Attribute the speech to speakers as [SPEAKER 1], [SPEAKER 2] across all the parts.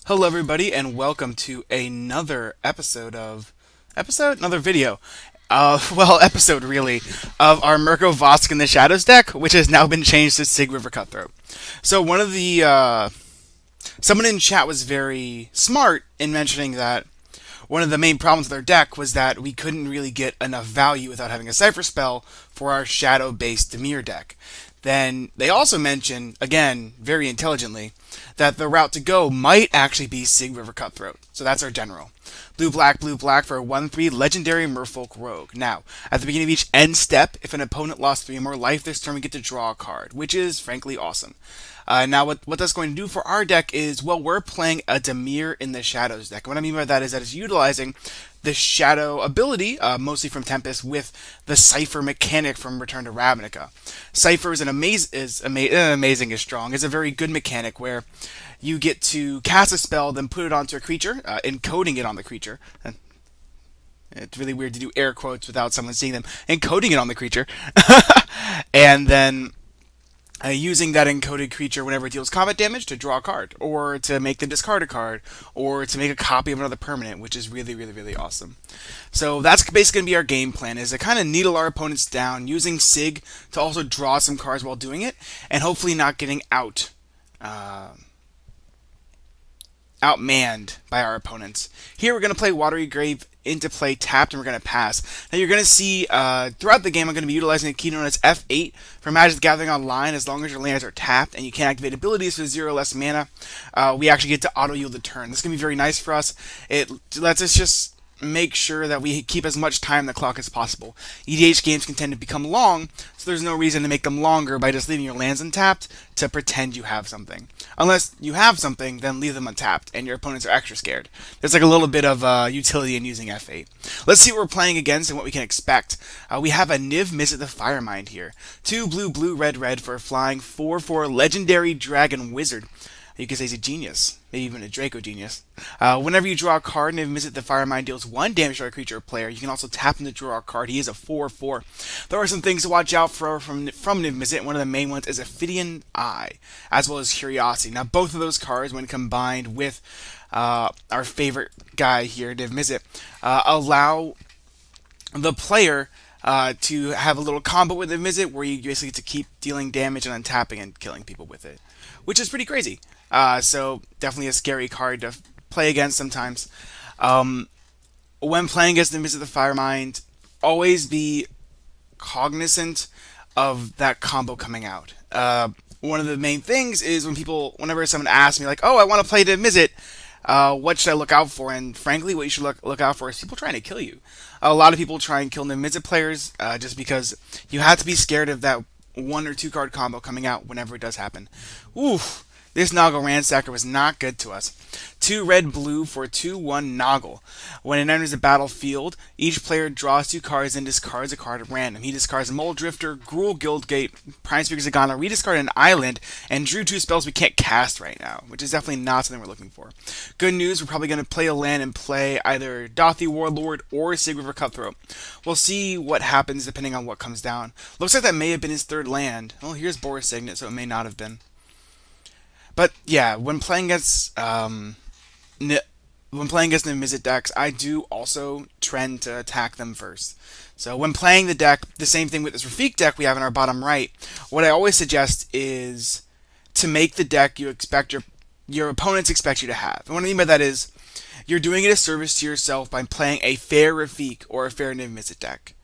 [SPEAKER 1] Hello everybody and welcome to another another video. Episode really, of our Mirko Vosk in the Shadows deck, which has now been changed to Sygg River Cutthroat. So one of the, someone in chat was very smart in mentioning that one of the main problems with our deck was that we couldn't really get enough value without having a Cypher spell for our shadow-based Dimir deck. Then they also mention, again, very intelligently, that the route to go might actually be Sygg River Cutthroat. So that's our general. Blue black for a 1/3 legendary Merfolk Rogue. Now, at the beginning of each end step, if an opponent lost 3 or more life this turn, we get to draw a card, which is frankly awesome. Now, what that's going to do for our deck is, well, we're playing a Dimir in the Shadows deck. What I mean by that is it's utilizing the Shadow ability, mostly from Tempest, with the Cypher mechanic from Return to Ravnica. Cypher is amazing is strong. It's a very good mechanic where you get to cast a spell, then put it onto a creature, encoding it on the creature. It's really weird to do air quotes without someone seeing them. Encoding it on the creature. And then using that encoded creature whenever it deals combat damage to draw a card, or to make them discard a card, or to make a copy of another permanent, which is really awesome. So that's basically going to be our game plan, is to kind of needle our opponents down, using Sygg to also draw some cards while doing it, and hopefully not getting outmanned by our opponents. Here we're going to play Watery Grave into play tapped, and we're going to pass. Now you're going to see throughout the game I'm going to be utilizing a key known as F8 for Magic the Gathering Online. As long as your lands are tapped and you can't activate abilities for 0 or less mana, we actually get to auto-yield the turn. This is going to be very nice for us. It lets us just make sure that we keep as much time on the clock as possible. EDH games can tend to become long, so there's no reason to make them longer by just leaving your lands untapped to pretend you have something. Unless you have something, then leave them untapped, and your opponents are extra scared. There's like a little bit of utility in using F8. Let's see what we're playing against and what we can expect. We have a Niv Mizzet the Firemind here. 2 blue, red for a flying 4/4 legendary dragon wizard. You could say he's a genius, maybe even a Draco genius. Whenever you draw a card, Niv Mizzet the Firemind deals 1 damage to a creature or player. You can also tap him to draw a card. He is a 4/4. There are some things to watch out for from Niv Mizzet. One of the main ones is Ophidian Eye, as well as Curiosity. Now, both of those cards, when combined with our favorite guy here, Niv Mizzet, allow the player to have a little combo with Niv Mizzet where you basically get to keep dealing damage and untapping and killing people with it, which is pretty crazy. So definitely a scary card to play against sometimes. When playing against the Mizzet the Firemind, always be cognizant of that combo coming out. One of the main things is whenever someone asks me, like, oh, I want to play the Mizzet, what should I look out for? And frankly, what you should look out for is people trying to kill you. A lot of people try and kill the Mizzet players just because you have to be scared of that 1 or 2 card combo coming out whenever it does happen. Oof. This Noggle Ransacker was not good to us. 2 red-blue for a 2/1 Noggle. When it enters the battlefield, each player draws 2 cards and discards a card at random. He discards Mole Drifter, Gruul Guildgate, Prime Speaker Zagana, rediscarded an island, and drew 2 spells we can't cast right now, which is definitely not something we're looking for. Good news, we're probably going to play a land and play either Dauthi Warlord or Sygg River Cutthroat. We'll see what happens depending on what comes down. Looks like that may have been his 3rd land. Well, here's Boris Signet, so it may not have been. But yeah, when playing against the Mizzet decks, I do also trend to attack them first. So when playing the deck, the same thing with this Rafik deck we have in our bottom right, what I always suggest is to make the deck your opponents expect you to have. And what I mean by that is, you're doing it a service to yourself by playing a fair Rafik or a fair Niv Mizzet deck.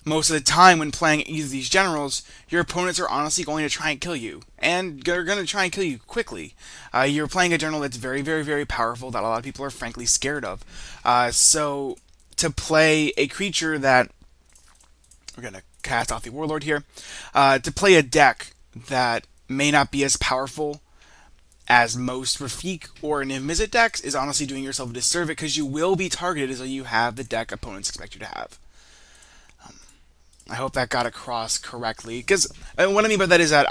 [SPEAKER 1] Most of the time when playing either of these generals, your opponents are honestly going to try and kill you. And they're going to try and kill you quickly. You're playing a general that's very powerful that a lot of people are frankly scared of. So to play a creature that... We're going to cast off the Warlord here. To play a deck that may not be as powerful as most Rafik or Niv Mizzet decks is honestly doing yourself a disservice, because you will be targeted as though you have the deck opponents expect you to have. I hope that got across correctly, because what I mean by that is that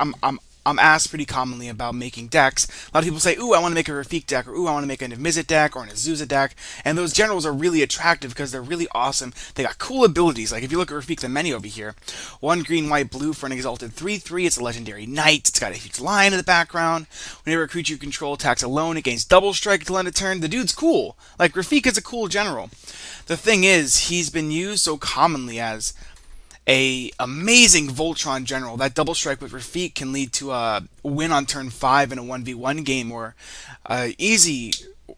[SPEAKER 1] I'm asked pretty commonly about making decks. A lot of people say, ooh, I want to make a Rafik deck, or ooh, I want to make a Mizzet deck, or an Azusa deck. And those generals are really attractive because they're really awesome. They got cool abilities. Like if you look at Rafik the menu over here, 1 green, white, blue for an exalted 3/3. It's a legendary knight. It's got a huge lion in the background. Whenever a creature you control attacks alone, it gains double strike to end a turn. The dude's cool. Like Rafik is a cool general. The thing is, he's been used so commonly as a amazing Voltron general. That double strike with Rafik can lead to a win on turn 5 in a 1v1 game, or easy,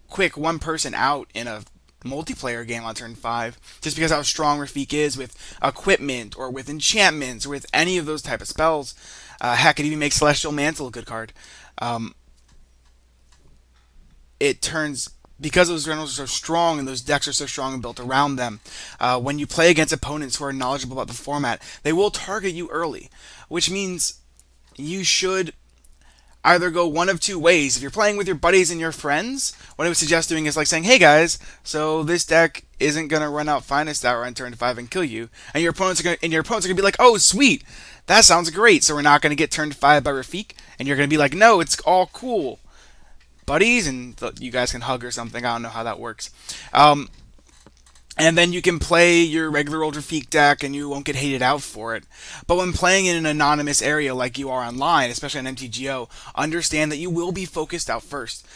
[SPEAKER 1] quick one person out in a multiplayer game on turn 5, just because how strong Rafik is with equipment, or with enchantments, or with any of those type of spells. Heck, it even makes Celestial Mantle a good card. It turns, because those generals are so strong and those decks are so strong and built around them, when you play against opponents who are knowledgeable about the format, they will target you early, which means you should either go one of two ways. If you're playing with your buddies and your friends, what I would suggest doing is like saying, hey guys, so this deck isn't going to run out Finest Hour on turn 5 and kill you, and your opponents are going to be like, oh sweet, that sounds great, so we're not going to get turned 5 by Rafik, and you're going to be like, no, it's all cool, buddies, and you guys can hug or something. I don't know how that works. And then you can play your regular old Rafik deck and you won't get hated out for it. But when playing in an anonymous area like you are online, especially on MTGO, understand that you will be focused out first.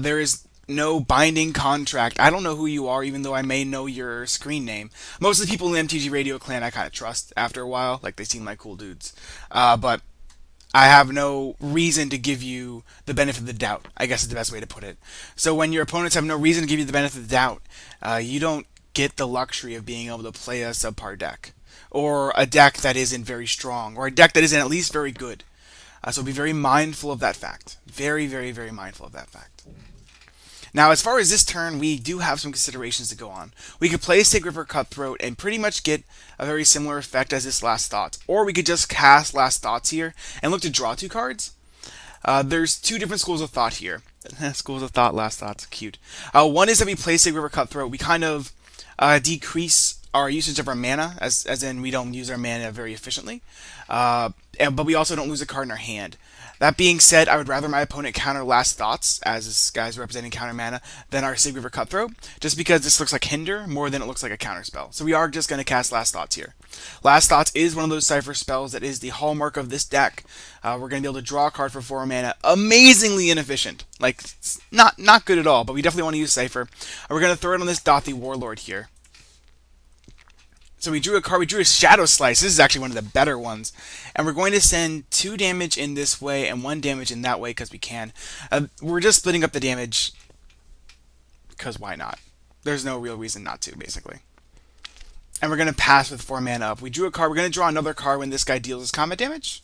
[SPEAKER 1] There is no binding contract. I don't know who you are, even though I may know your screen name. Most of the people in the MTG Radio clan I kind of trust after a while. Like, they seem like cool dudes. But I have no reason to give you the benefit of the doubt, I guess is the best way to put it. So when your opponents have no reason to give you the benefit of the doubt, you don't get the luxury of being able to play a subpar deck, or a deck that isn't very strong, or a deck that isn't at least very good. So be very mindful of that fact. Very, very, very mindful of that fact. Now, as far as this turn, we do have some considerations to go on. We could play Sygg River Cutthroat and pretty much get a very similar effect as this Last Thoughts. Or we could just cast Last Thoughts here and look to draw 2 cards. There's 2 different schools of thought here. Schools of thought, Last Thoughts, cute. One is that we play Sygg River Cutthroat. We kind of decrease our usage of our mana, as in we don't use our mana very efficiently. But we also don't lose a card in our hand. That being said, I would rather my opponent counter Last Thoughts, as this guy's representing counter mana, than our Sygg River Cutthroat, just because this looks like Hinder more than it looks like a counter spell. So we are just going to cast Last Thoughts here. Last Thoughts is one of those Cypher spells that is the hallmark of this deck. We're going to be able to draw a card for 4 mana. Amazingly inefficient. Like, not good at all, but we definitely want to use Cypher. We're going to throw it on this Dothy Warlord here. So we drew a card, we drew a Shadow Slice. This is actually one of the better ones. And we're going to send 2 damage in this way and 1 damage in that way because we can. We're just splitting up the damage because why not? There's no real reason not to, basically. And we're going to pass with 4 mana up. We drew a card. We're going to draw another card when this guy deals us combat damage.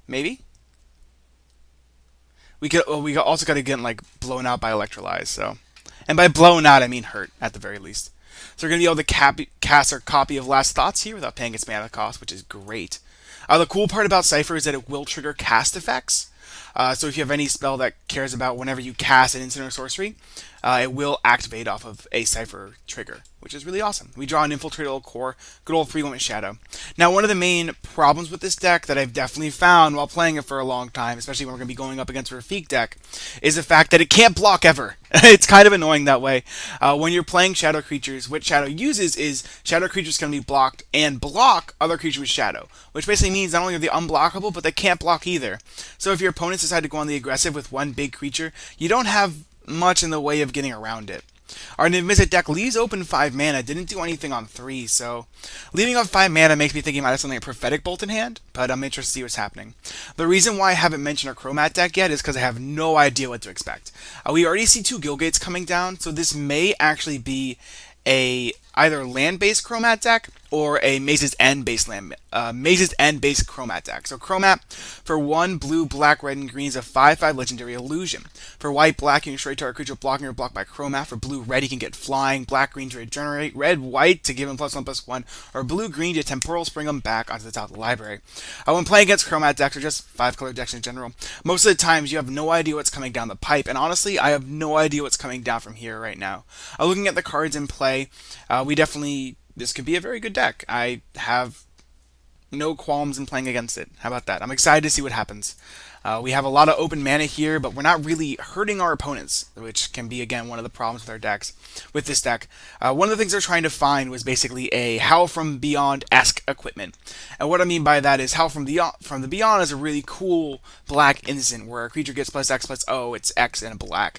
[SPEAKER 1] Maybe? We also got to get like blown out by Electrolyze. So, and by blown out, I mean hurt at the very least. So we're going to be able to cast our copy of Last Thoughts here without paying its mana cost, which is great. The cool part about Cypher is that it will trigger cast effects. So if you have any spell that cares about whenever you cast an instant or sorcery, it will activate off of a Cypher trigger, which is really awesome. We draw an Infiltrator Core, good old 3/1 Shadow. Now, one of the main problems with this deck that I've definitely found while playing it for a long time, especially when we're going to be going up against a Rafik deck, is the fact that it can't block ever. It's kind of annoying that way. When you're playing Shadow creatures, what Shadow uses is Shadow creatures can be blocked and block other creatures with Shadow, which basically means not only are they unblockable, but they can't block either. So if your opponents decide to go on the aggressive with one big creature, you don't have much in the way of getting around it. Our Mizzet deck leaves open 5 mana, didn't do anything on 3, so leaving up 5 mana makes me think he might have something like Prophetic Bolt in hand, but I'm interested to see what's happening. The reason why I haven't mentioned our Chromat deck yet is because I have no idea what to expect. We already see 2 Guildgates coming down, so this may actually be a either land-based Chromat deck or a Maze's End-based End-based Chromat deck. So Chromat, for 1 blue, black, red, and green is a 5/5 legendary illusion. For white, black, you can destroy target creature blocking or blocked by Chromat. For blue, red, he can get flying, black, green to regenerate, red, white to give him +1/+1, or blue, green to temporal spring him back onto the top of the library. When playing against Chromat decks, or just 5-color decks in general, most of the times you have no idea what's coming down the pipe, and honestly, I have no idea what's coming down from here right now. Looking at the cards in play, this could be a very good deck. I have no qualms in playing against it. How about that? I'm excited to see what happens. We have a lot of open mana here, but we're not really hurting our opponents, which can be, again, one of the problems with our decks, with this deck. One of the things they're trying to find was basically a Howl from Beyond-esque equipment. And what I mean by that is Howl from the Beyond is a really cool black instant where a creature gets +X/+O, it's X and a black,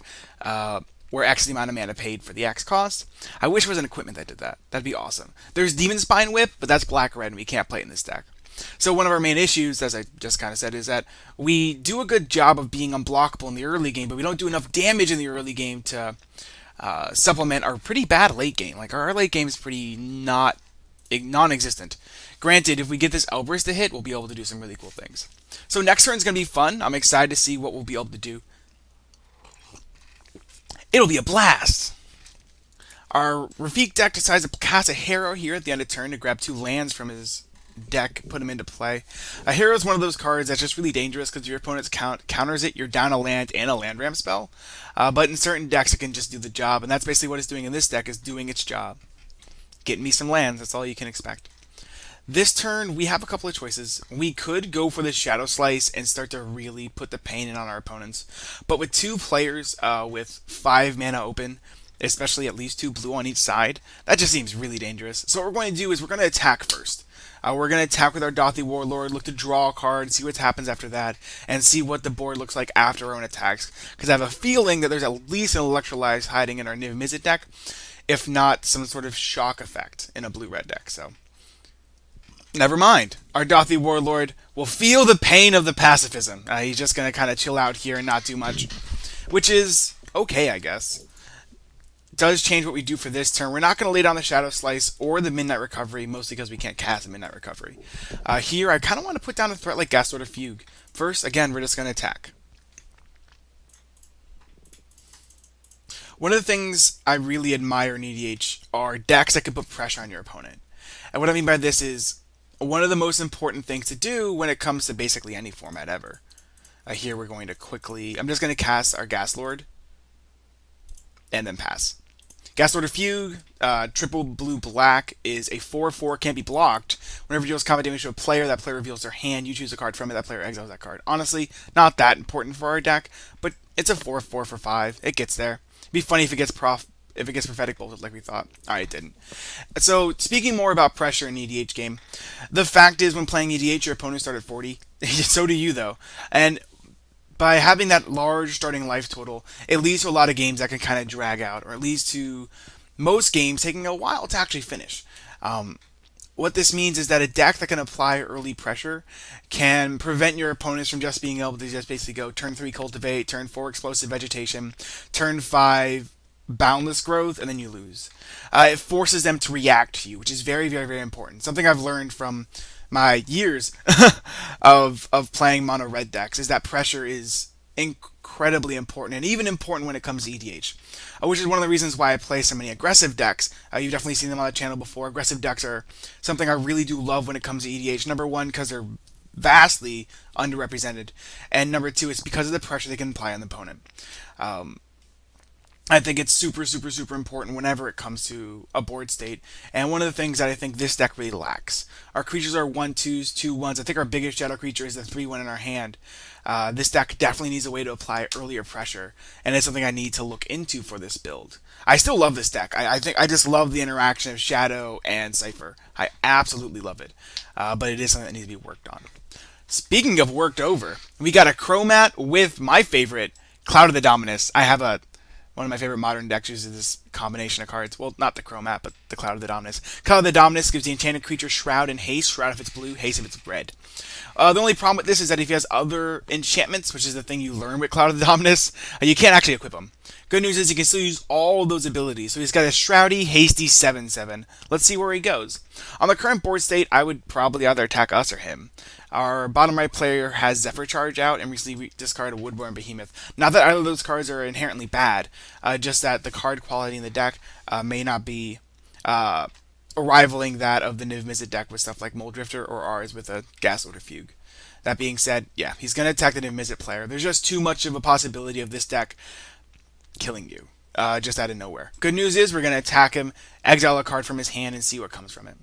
[SPEAKER 1] where X is the amount of mana paid for the X cost. I wish there was an equipment that did that. That'd be awesome. There's Demon Spine Whip, but that's black-red, and we can't play it in this deck. So one of our main issues, as I just kind of said, is that we do a good job of being unblockable in the early game, but we don't do enough damage in the early game to supplement our pretty bad late game. Like, our late game is pretty non-existent. Granted, if we get this Elbrus to hit, we'll be able to do some really cool things. So next turn is going to be fun. I'm excited to see what we'll be able to do. It'll be a blast! Our Rafik deck decides to cast a Hero here at the end of turn to grab 2 lands from his deck, put them into play. A Hero is one of those cards that's just really dangerous because your opponent's counters it, you're down a land and a land ramp spell. But in certain decks, it can just do the job, and that's basically what it's doing in this deck, is doing its job. Getting me some lands, that's all you can expect. This turn, we have a couple of choices. We could go for the Shadow Slice and start to really put the pain in on our opponents. But with 2 players with 5 mana open, especially at least 2 blue on each side, that just seems really dangerous. So what we're going to do is we're going to attack first. We're going to attack with our Dauthi Warlord, look to draw a card, see what happens after that, and see what the board looks like after our own attacks. Because I have a feeling that there's at least an Electrolyze hiding in our Niv Mizzet deck, if not some sort of shock effect in a blue-red deck. So, never mind. Our Dauthi Warlord will feel the pain of the pacifism. He's just going to kind of chill out here and not do much, which is okay, I guess. Does change what we do for this turn. We're not going to lay down the Shadow Slice or the Midnight Recovery, mostly because we can't cast a Midnight Recovery. Here, I kind of want to put down a threat like Cutthroat or Fugue. First, again, we're just going to attack. One of the things I really admire in EDH are decks that can put pressure on your opponent. And what I mean by this is one of the most important things to do when it comes to basically any format ever. Here, we're going to quickly... I'm just going to cast our Gas Lord and then pass. Gas Lord or Fugue, triple blue-black, is a 4/4, can't be blocked. Whenever it deals combat damage to a player, that player reveals their hand, you choose a card from it, that player exiles that card. Honestly, not that important for our deck, but it's a 4/4 for 5. It gets there. It'd be funny if it gets prophetic bolted like we thought. Alright, it didn't. So, speaking more about pressure in EDH game, the fact is when playing EDH, your opponent started 40. So do you, though. And by having that large starting life total, it leads to a lot of games that can kind of drag out, or it leads to most games taking a while to actually finish. What this means is that a deck that can apply early pressure can prevent your opponents from just being able to just basically go turn 3 Cultivate, turn 4 Explosive Vegetation, turn 5 Boundless Growth, and then you lose. It forces them to react to you, which is very, very, very important. Something I've learned from my years of playing mono red decks is that pressure is incredibly important, and even important when it comes to EDH, which is one of the reasons why I play so many aggressive decks. You've definitely seen them on the channel before. Aggressive decks are something I really do love when it comes to EDH. Number one, because they're vastly underrepresented, and number two, it's because of the pressure they can apply on the opponent. I think it's super, super, super important whenever it comes to a board state. And one of the things that I think this deck really lacks. Our creatures are 1/2s, 2/1s. I think our biggest shadow creature is the 3/1 in our hand. This deck definitely needs a way to apply earlier pressure. And it's something I need to look into for this build. I still love this deck. I think I just love the interaction of Shadow and Cypher. I absolutely love it. But it is something that needs to be worked on. Speaking of worked over, we got a Chromat with my favorite, Cloud of the Dominus. I have one of my favorite modern decks uses this combination of cards. Well, not the Chromat, but the Cloud of the Dominus. Cloud of the Dominus gives the enchanted creature Shroud and Haste. Shroud if it's blue, Haste if it's red. The only problem with this is that if he has other enchantments, which is the thing you learn with Cloud of the Dominus, you can't actually equip them. Good news is he can still use all those abilities. So he's got a Shroudy, Hasty 7/7. Let's see where he goes. On the current board state, I would probably either attack us or him. Our bottom right player has Zephyr Charge out and recently discarded a Woodborn Behemoth. Not that either of those cards are inherently bad, just that the card quality in the deck may not be rivaling that of the Niv Mizzet deck with stuff like Mold Drifter or ours with a Gas Lord or Fugue. That being said, yeah, he's going to attack the Niv Mizzet player. There's just too much of a possibility of this deck killing you, just out of nowhere. Good news is we're going to attack him, exile a card from his hand, and see what comes from it.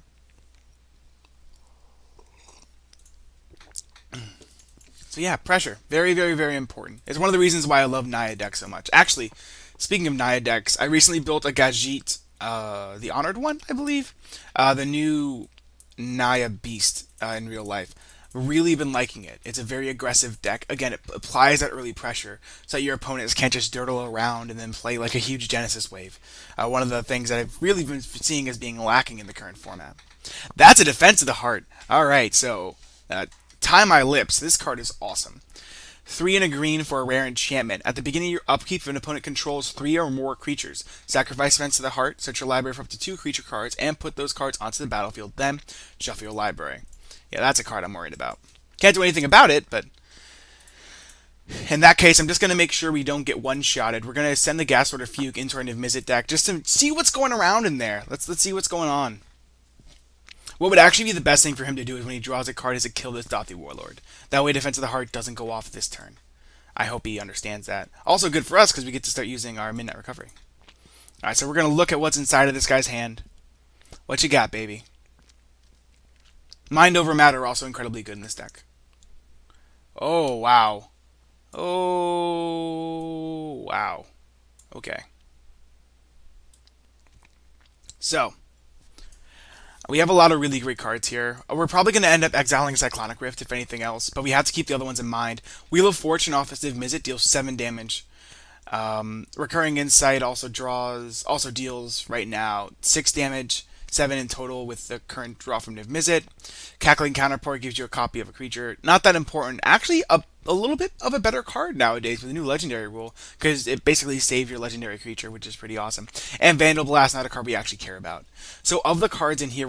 [SPEAKER 1] So yeah, pressure. Very, very, very important. It's one of the reasons why I love Naya decks so much. Actually, speaking of Naya decks, I recently built a Gajit, the Honored one, I believe. The new Naya Beast in real life. Really been liking it. It's a very aggressive deck. Again, it applies that early pressure so that your opponents can't just dirtle around and then play like a huge Genesis wave. One of the things that I've really been seeing as being lacking in the current format. That's a Defense of the Heart. Alright, so Tie My Lips. This card is awesome. 3 and a green for a rare enchantment. At the beginning of your upkeep, if an opponent controls 3 or more creatures, sacrifice Defense of the Heart, search your library for up to 2 creature cards, and put those cards onto the battlefield. Then, shuffle your library. Yeah, that's a card I'm worried about. Can't do anything about it, but in that case, I'm just going to make sure we don't get one-shotted. We're going to send the Gaswater Fugue into our Niv-Mizzet deck just to see what's going around in there. Let's see what's going on. What would actually be the best thing for him to do is when he draws a card is to kill this Dothi Warlord. That way Defense of the Heart doesn't go off this turn. I hope he understands that. Also good for us because we get to start using our Midnight Recovery. Alright, so we're going to look at what's inside of this guy's hand. What you got, baby? Mind over Matter are also incredibly good in this deck. Oh, wow. Oh, wow. Okay. So, we have a lot of really great cards here. We're probably going to end up exiling Cyclonic Rift, if anything else, but we have to keep the other ones in mind. Wheel of Fortune off of Niv-Mizzet deals 7 damage. Recurring Insight also deals, right now, 6 damage. 7 in total with the current draw from Niv-Mizzet. Cackling Counterpart gives you a copy of a creature. Not that important. Actually, a little bit of a better card nowadays with the new Legendary rule, because it basically saves your Legendary creature, which is pretty awesome. And Vandal Blast, not a card we actually care about. So of the cards in here,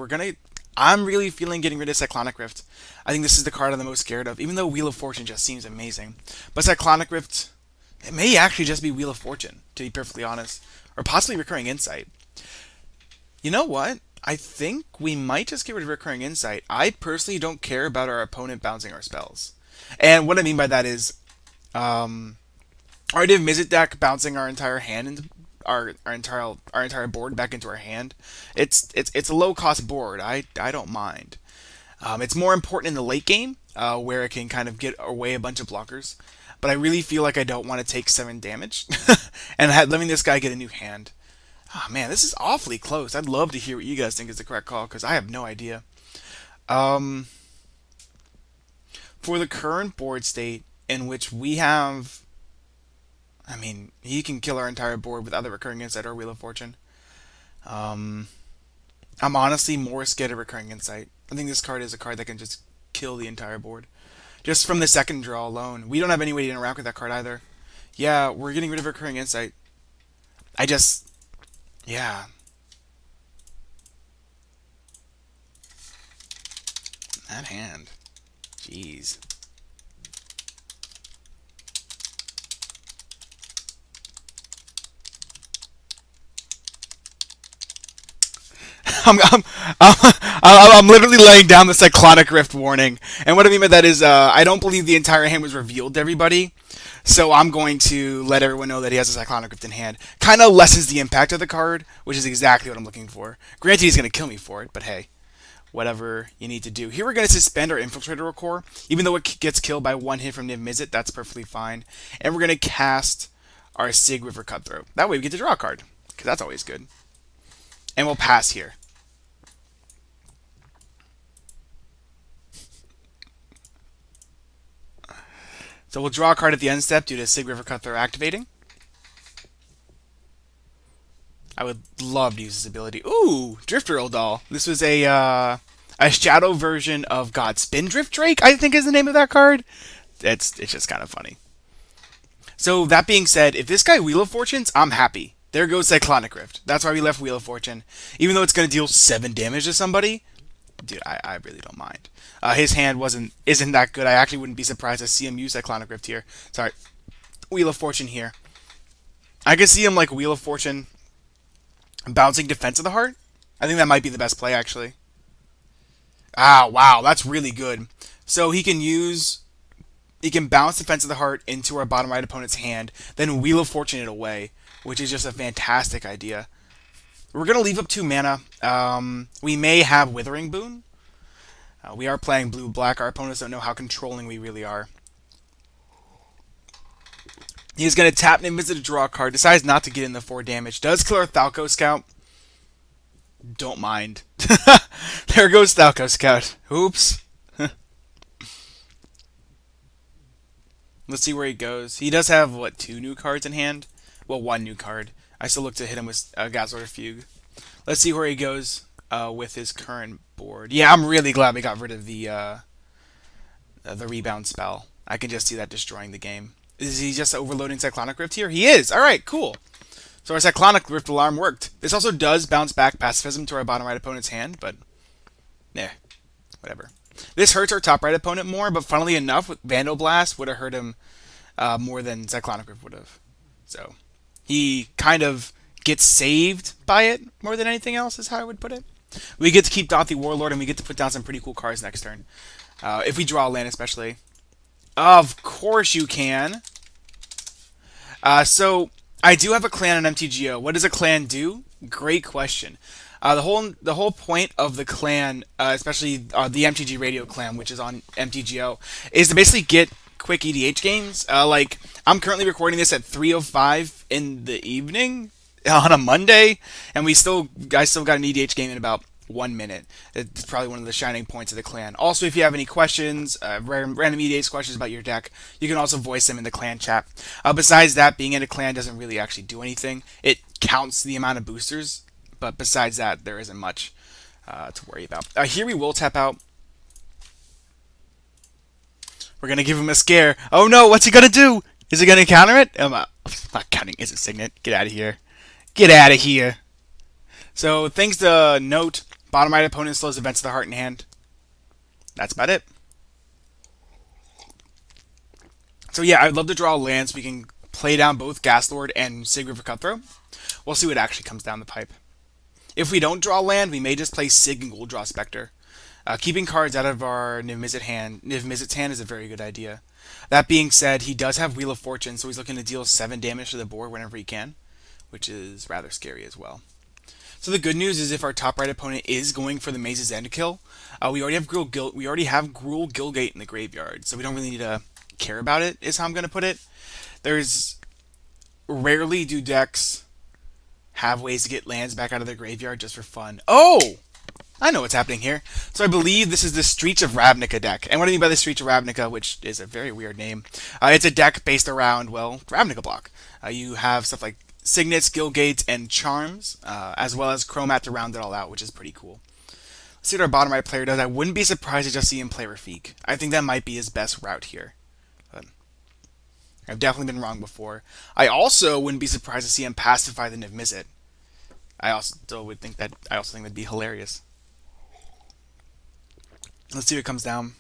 [SPEAKER 1] I'm really feeling getting rid of Cyclonic Rift. I think this is the card I'm the most scared of, even though Wheel of Fortune just seems amazing. But Cyclonic Rift, it may actually just be Wheel of Fortune, to be perfectly honest. Or possibly Recurring Insight. You know what? I think we might just get rid of Recurring Insight. I personally don't care about our opponent bouncing our spells. And what I mean by that is, our Niv-Mizzet deck bouncing our entire hand into our entire board back into our hand. It's a low cost board. I don't mind. It's more important in the late game, where it can kind of get away a bunch of blockers. But I really feel like I don't want to take 7 damage and letting this guy get a new hand. Oh, man, this is awfully close. I'd love to hear what you guys think is the correct call, because I have no idea. For the current board state, in which we have... I mean, he can kill our entire board with either Recurring Insight or Wheel of Fortune. I'm honestly more scared of Recurring Insight. I think this card is a card that can just kill the entire board. Just from the second draw alone. We don't have any way to interact with that card either. Yeah, we're getting rid of Recurring Insight. Yeah. That hand. Jeez. I'm literally laying down the Cyclonic Rift warning. And what I mean by that is, I don't believe the entire hand was revealed to everybody. So I'm going to let everyone know that he has a Cyclonic Rift in hand. Kind of lessens the impact of the card, which is exactly what I'm looking for. Granted, he's going to kill me for it, but hey, whatever you need to do. Here we're going to suspend our Infiltrator Core. Even though it gets killed by 1 hit from Niv-Mizzet, that's perfectly fine. And we're going to cast our Sygg River Cutthroat. That way we get to draw a card, because that's always good. And we'll pass here. So we'll draw a card at the end step due to Sygg River Cutthroat activating. I would love to use this ability. Ooh, Drifter Eldal. This was a shadow version of God Spindrift Drake, I think is the name of that card. It's just kind of funny. So that being said, if this guy Wheel of Fortunes, I'm happy. There goes Cyclonic Rift. That's why we left Wheel of Fortune. Even though it's going to deal 7 damage to somebody, dude, I really don't mind. His hand isn't that good. I actually wouldn't be surprised to see him use Cyclonic Rift here. Sorry, Wheel of Fortune here. I could see him like Wheel of Fortune bouncing Defense of the Heart. I think that might be the best play, actually. Ah, wow, that's really good. So he can bounce Defense of the Heart into our bottom right opponent's hand, then Wheel of Fortune it away, which is just a fantastic idea. We're going to leave up 2 mana. We may have Withering Boon. We are playing blue-black. Our opponents don't know how controlling we really are. He's going to tap and visit to draw a card. Decides not to get in the 4 damage. Does kill our Thalco Scout. Don't mind. There goes Thalco Scout. Oops. Let's see where he goes. He does have, what, 2 new cards in hand? Well, 1 new card. I still look to hit him with Gaslord Fugue. Let's see where he goes with his current board. Yeah, I'm really glad we got rid of the rebound spell. I can just see that destroying the game. Is he just overloading Cyclonic Rift here? He is! Alright, cool. So our Cyclonic Rift alarm worked. This also does bounce back Pacifism to our bottom right opponent's hand, but whatever. This hurts our top right opponent more, but funnily enough, with Vandal Blast would have hurt him more than Cyclonic Rift would have. So he kind of gets saved by it more than anything else, is how I would put it. We get to keep Dothy Warlord, and we get to put down some pretty cool cards next turn. If we draw a land, especially. Of course you can. So I do have a clan on MTGO. What does a clan do? Great question. The whole point of the clan, especially the MTG Radio clan, which is on MTGO, is to basically get quick EDH games. Like I'm currently recording this at 3:05 in the evening on a Monday, and I still got an EDH game in about 1 minute. It's probably one of the shining points of the clan. Also, if you have any questions, random EDH questions about your deck, you can also voice them in the clan chat. Besides that, being in a clan doesn't really actually do anything. It counts the amount of boosters, but besides that, there isn't much to worry about. Here we will tap out. We're going to give him a scare. Oh no, what's he going to do? Is he going to counter it? I'm not counting. Is it Signet? Get out of here. Get out of here. So, things to note. Bottom right opponent slows Events of the Heart in hand. That's about it. So yeah, I'd love to draw a land so we can play down both Gaslord and Sygg River Cutthroat. We'll see what actually comes down the pipe. If we don't draw land, we may just play Sygg and Gold Draw Spectre. Keeping cards out of our Niv-Mizzet's hand is a very good idea. That being said, he does have Wheel of Fortune, so he's looking to deal 7 damage to the board whenever he can, which is rather scary as well. So the good news is if our top right opponent is going for the Maze's End kill, we already have Gruul Gilgate in the graveyard, so we don't really need to care about it, is how I'm going to put it. There's rarely do decks have ways to get lands back out of their graveyard just for fun. Oh! I know what's happening here. So I believe this is the Streets of Ravnica deck. And what I mean by the Streets of Ravnica, which is a very weird name, it's a deck based around, well, Ravnica block. You have stuff like Signets, Gilgates, and Charms, as well as Chromat to round it all out, which is pretty cool. Let's see what our bottom right player does. I wouldn't be surprised to just see him play Rafik. I think that might be his best route here. But I've definitely been wrong before. I also wouldn't be surprised to see him pacify the Niv-Mizzet. I also think that'd be hilarious. Let's see what comes down.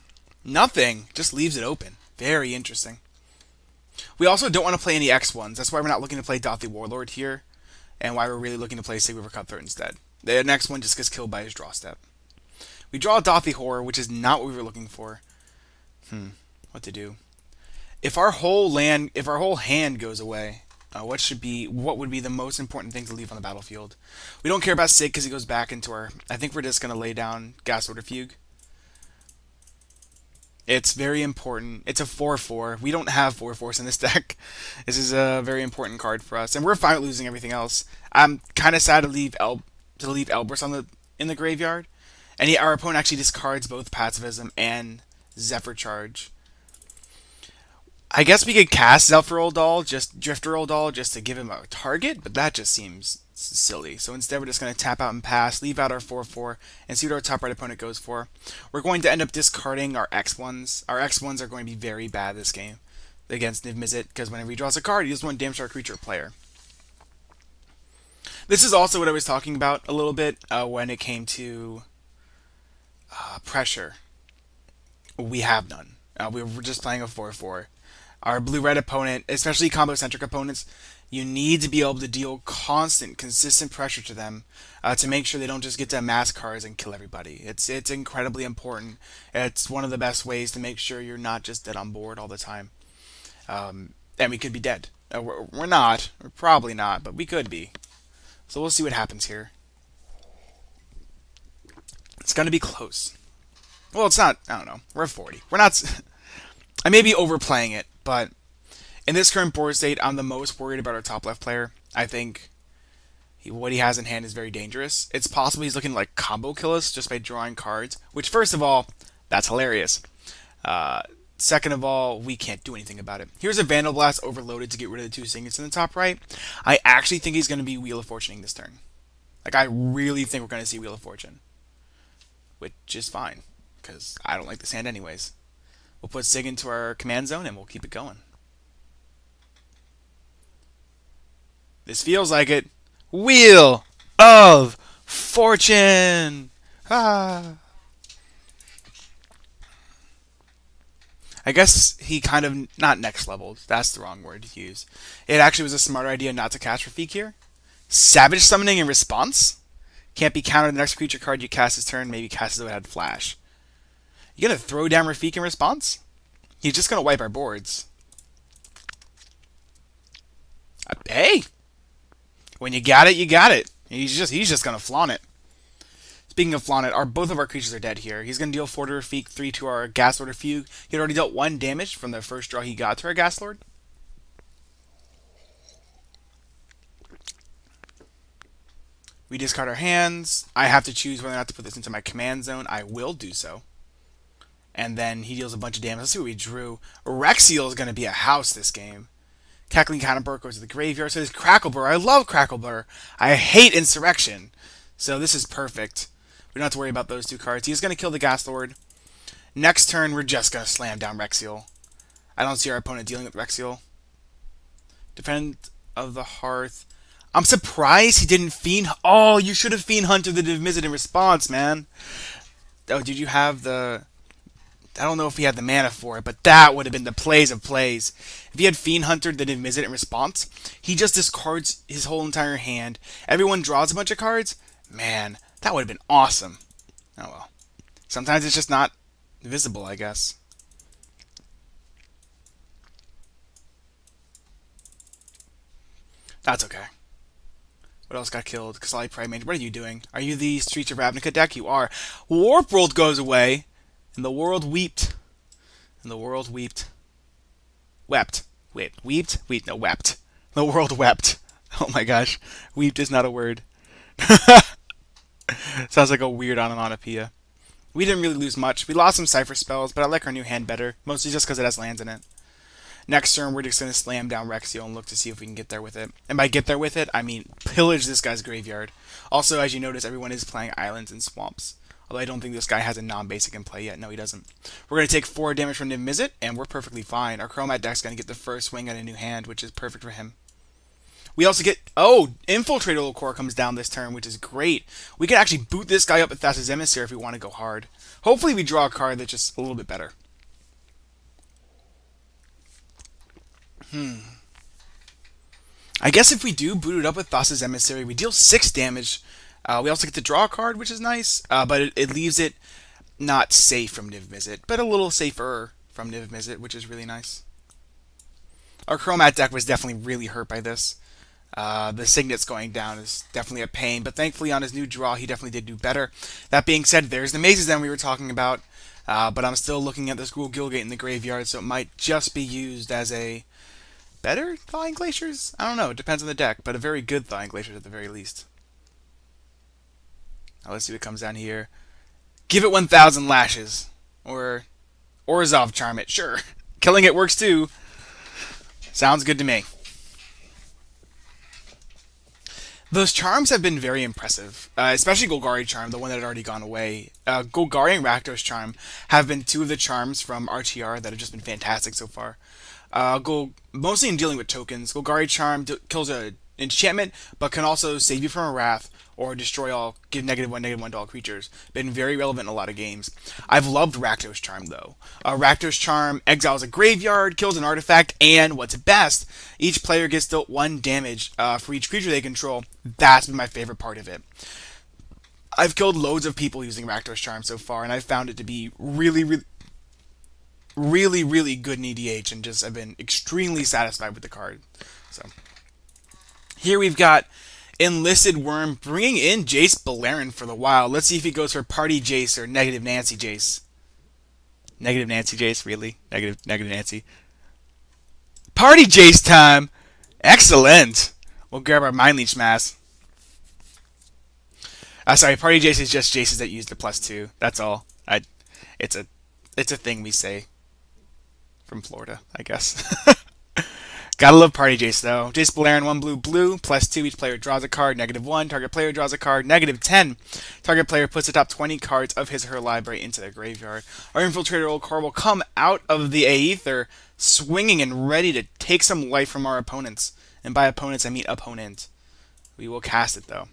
[SPEAKER 1] Nothing. Just leaves it open. Very interesting. We also don't want to play any X1s. That's why we're not looking to play Dothy Warlord here, and why we're really looking to play Sygg River Cutthroat instead. The next one just gets killed by his draw step. We draw a Dothy Horror, which is not what we were looking for. What to do? If our whole hand goes away, what would be the most important thing to leave on the battlefield? We don't care about Sygg because he goes back into our. I think we're just gonna lay down Gaslord Fugue. It's very important. It's a 4/4. We don't have 4/4s in this deck. This is a very important card for us, and we're fine with losing everything else. I'm kind of sad to leave Elbrus in the graveyard, and our opponent actually discards both Pacifism and Zephyr Charge. I guess we could cast Drifter Oldal just to give him a target, but that just seems silly. So instead we're just going to tap out and pass, leave out our 4/4, and see what our top right opponent goes for. We're going to end up discarding our X1s. Our X1s are going to be very bad this game against Niv-Mizzet, because whenever he draws a card, he doesn't want damage our creature player. This is also what I was talking about a little bit when it came to pressure. We have none. We were just playing a 4/4. Our blue-red opponent, especially combo-centric opponents, you need to be able to deal constant, consistent pressure to them to make sure they don't just get to amass cards and kill everybody. It's incredibly important. It's one of the best ways to make sure you're not just dead on board all the time. And we could be dead. We're not. We're probably not, but we could be. So we'll see what happens here. It's going to be close. Well, it's not. I don't know. We're at 40. We're not. I may be overplaying it, but In this current board state, I'm the most worried about our top left player. I think what he has in hand is very dangerous. It's possible he's looking to like combo kill us just by drawing cards, which first of all, that's hilarious. Second of all, we can't do anything about it. Here's a Vandal Blast overloaded to get rid of the two Syggs in the top right. I actually think he's going to be Wheel of Fortuning this turn. Like, I really think we're going to see Wheel of Fortune. Which is fine, because I don't like this hand anyways. We'll put Sygg into our command zone and we'll keep it going. This feels like it. Wheel of Fortune! Ah! I guess he kind of, not next leveled, that's the wrong word to use. It actually was a smarter idea not to cast Rafik here. Savage Summoning in response? Can't be countered the next creature card you cast this turn, maybe cast as though it had Flash. You gonna throw down Rafik in response? He's just gonna wipe our boards. Hey! When you got it, you got it. He's just gonna flaunt it. Speaking of flaunt it, both of our creatures are dead here. He's going to deal 4 to Rafik, 3 to our Gas Lord or Fugue. He had already dealt 1 damage from the first draw he got to our Gas Lord. We discard our hands. I have to choose whether or not to put this into my command zone. I will do so. And then he deals a bunch of damage. Let's see what we drew. Rexiel is going to be a house this game. Cackling Counterburr goes to the graveyard. So there's Crackleburr. I love Crackleburr. I hate Insurrection. So this is perfect. We don't have to worry about those two cards. He's going to kill the Gas Lord. Next turn, we're just going to slam down Rexiel. I don't see our opponent dealing with Rexiel. Defend of the Hearth. I'm surprised he didn't Fiend... Oh, you should have Fiend Hunted the Div Mizzet in response, man. Oh, did you have the... I don't know if he had the mana for it, but that would have been the plays of plays. If he had Fiend Hunter the Div Mizzet in response, he just discards his whole entire hand. Everyone draws a bunch of cards. Man, that would have been awesome. Oh well. Sometimes it's just not visible, I guess. That's okay. What else got killed? Kasali Primate. What are you doing? Are you the Streets of Ravnica deck? You are. Warp World goes away, and the world wept. And the world wept. Wept. Wait, wept? Wait, no, wept. The world wept. Oh my gosh. Wept is not a word. Sounds like a weird onomatopoeia. We didn't really lose much. We lost some Cypher spells, but I like our new hand better. Mostly just because it has lands in it. Next turn, we're just going to slam down Rexiel and look to see if we can get there with it. And by get there with it, I mean pillage this guy's graveyard. Also, as you notice, everyone is playing islands and swamps. Although I don't think this guy has a non-basic in play yet. No, he doesn't. We're going to take 4 damage from Div Mizzet, and we're perfectly fine. Our Chromat deck's going to get the first swing at a new hand, which is perfect for him. We also get... Oh! Infiltrator Core comes down this turn, which is great. We can actually boot this guy up with Thassa's Emissary if we want to go hard. Hopefully we draw a card that's just a little bit better. I guess if we do boot it up with Thassa's Emissary, we deal 6 damage. We also get to draw a card, which is nice. But it leaves it not safe from Div Mizzet, but a little safer from Div Mizzet, which is really nice. Our Chromat deck was definitely really hurt by this. The Signet's going down is definitely a pain, but thankfully on his new draw, he definitely did do better. That being said, there's the Maze's End we were talking about, but I'm still looking at this Gruul Gilgate in the graveyard, so it might just be used as a better Thawing Glaciers? I don't know, it depends on the deck, but a very good Thawing Glaciers at the very least. Now let's see what comes down here. Give it 1,000 lashes, or Orzhov Charm it, sure. Killing it works too. Sounds good to me. Those charms have been very impressive, especially Golgari Charm, the one that had already gone away. Golgari and Rakdos Charm have been 2 of the charms from RTR that have just been fantastic so far. Mostly in dealing with tokens, Golgari Charm kills an enchantment, but can also save you from a wrath, or destroy all, give -1/-1 to all creatures. Been very relevant in a lot of games. I've loved Rakdos Charm, though. Rakdos Charm exiles a graveyard, kills an artifact, and what's best, each player gets dealt 1 damage for each creature they control. That's been my favorite part of it. I've killed loads of people using Rakdos Charm so far, and I've found it to be really good in EDH, and just have been extremely satisfied with the card. So here we've got Enlisted Worm bringing in Jace Beleren for the Wild. Let's see if he goes for Party Jace or Negative Nancy Jace. Negative Nancy Jace, really? Negative Nancy. Party Jace time! Excellent! We'll grab our Mind Leech Mass. Sorry, Party Jace is just Jaces that use the +2. That's all. It's a thing we say from Florida, I guess. Gotta love Party Jace, though. Jace Balerion, 1 blue, blue, +2. Each player draws a card, -1. Target player draws a card, -10. Target player puts the top 20 cards of his or her library into their graveyard. Our Infiltrator Old card will come out of the Aether, swinging and ready to take some life from our opponents. And by opponents, I mean opponent. We will cast it, though.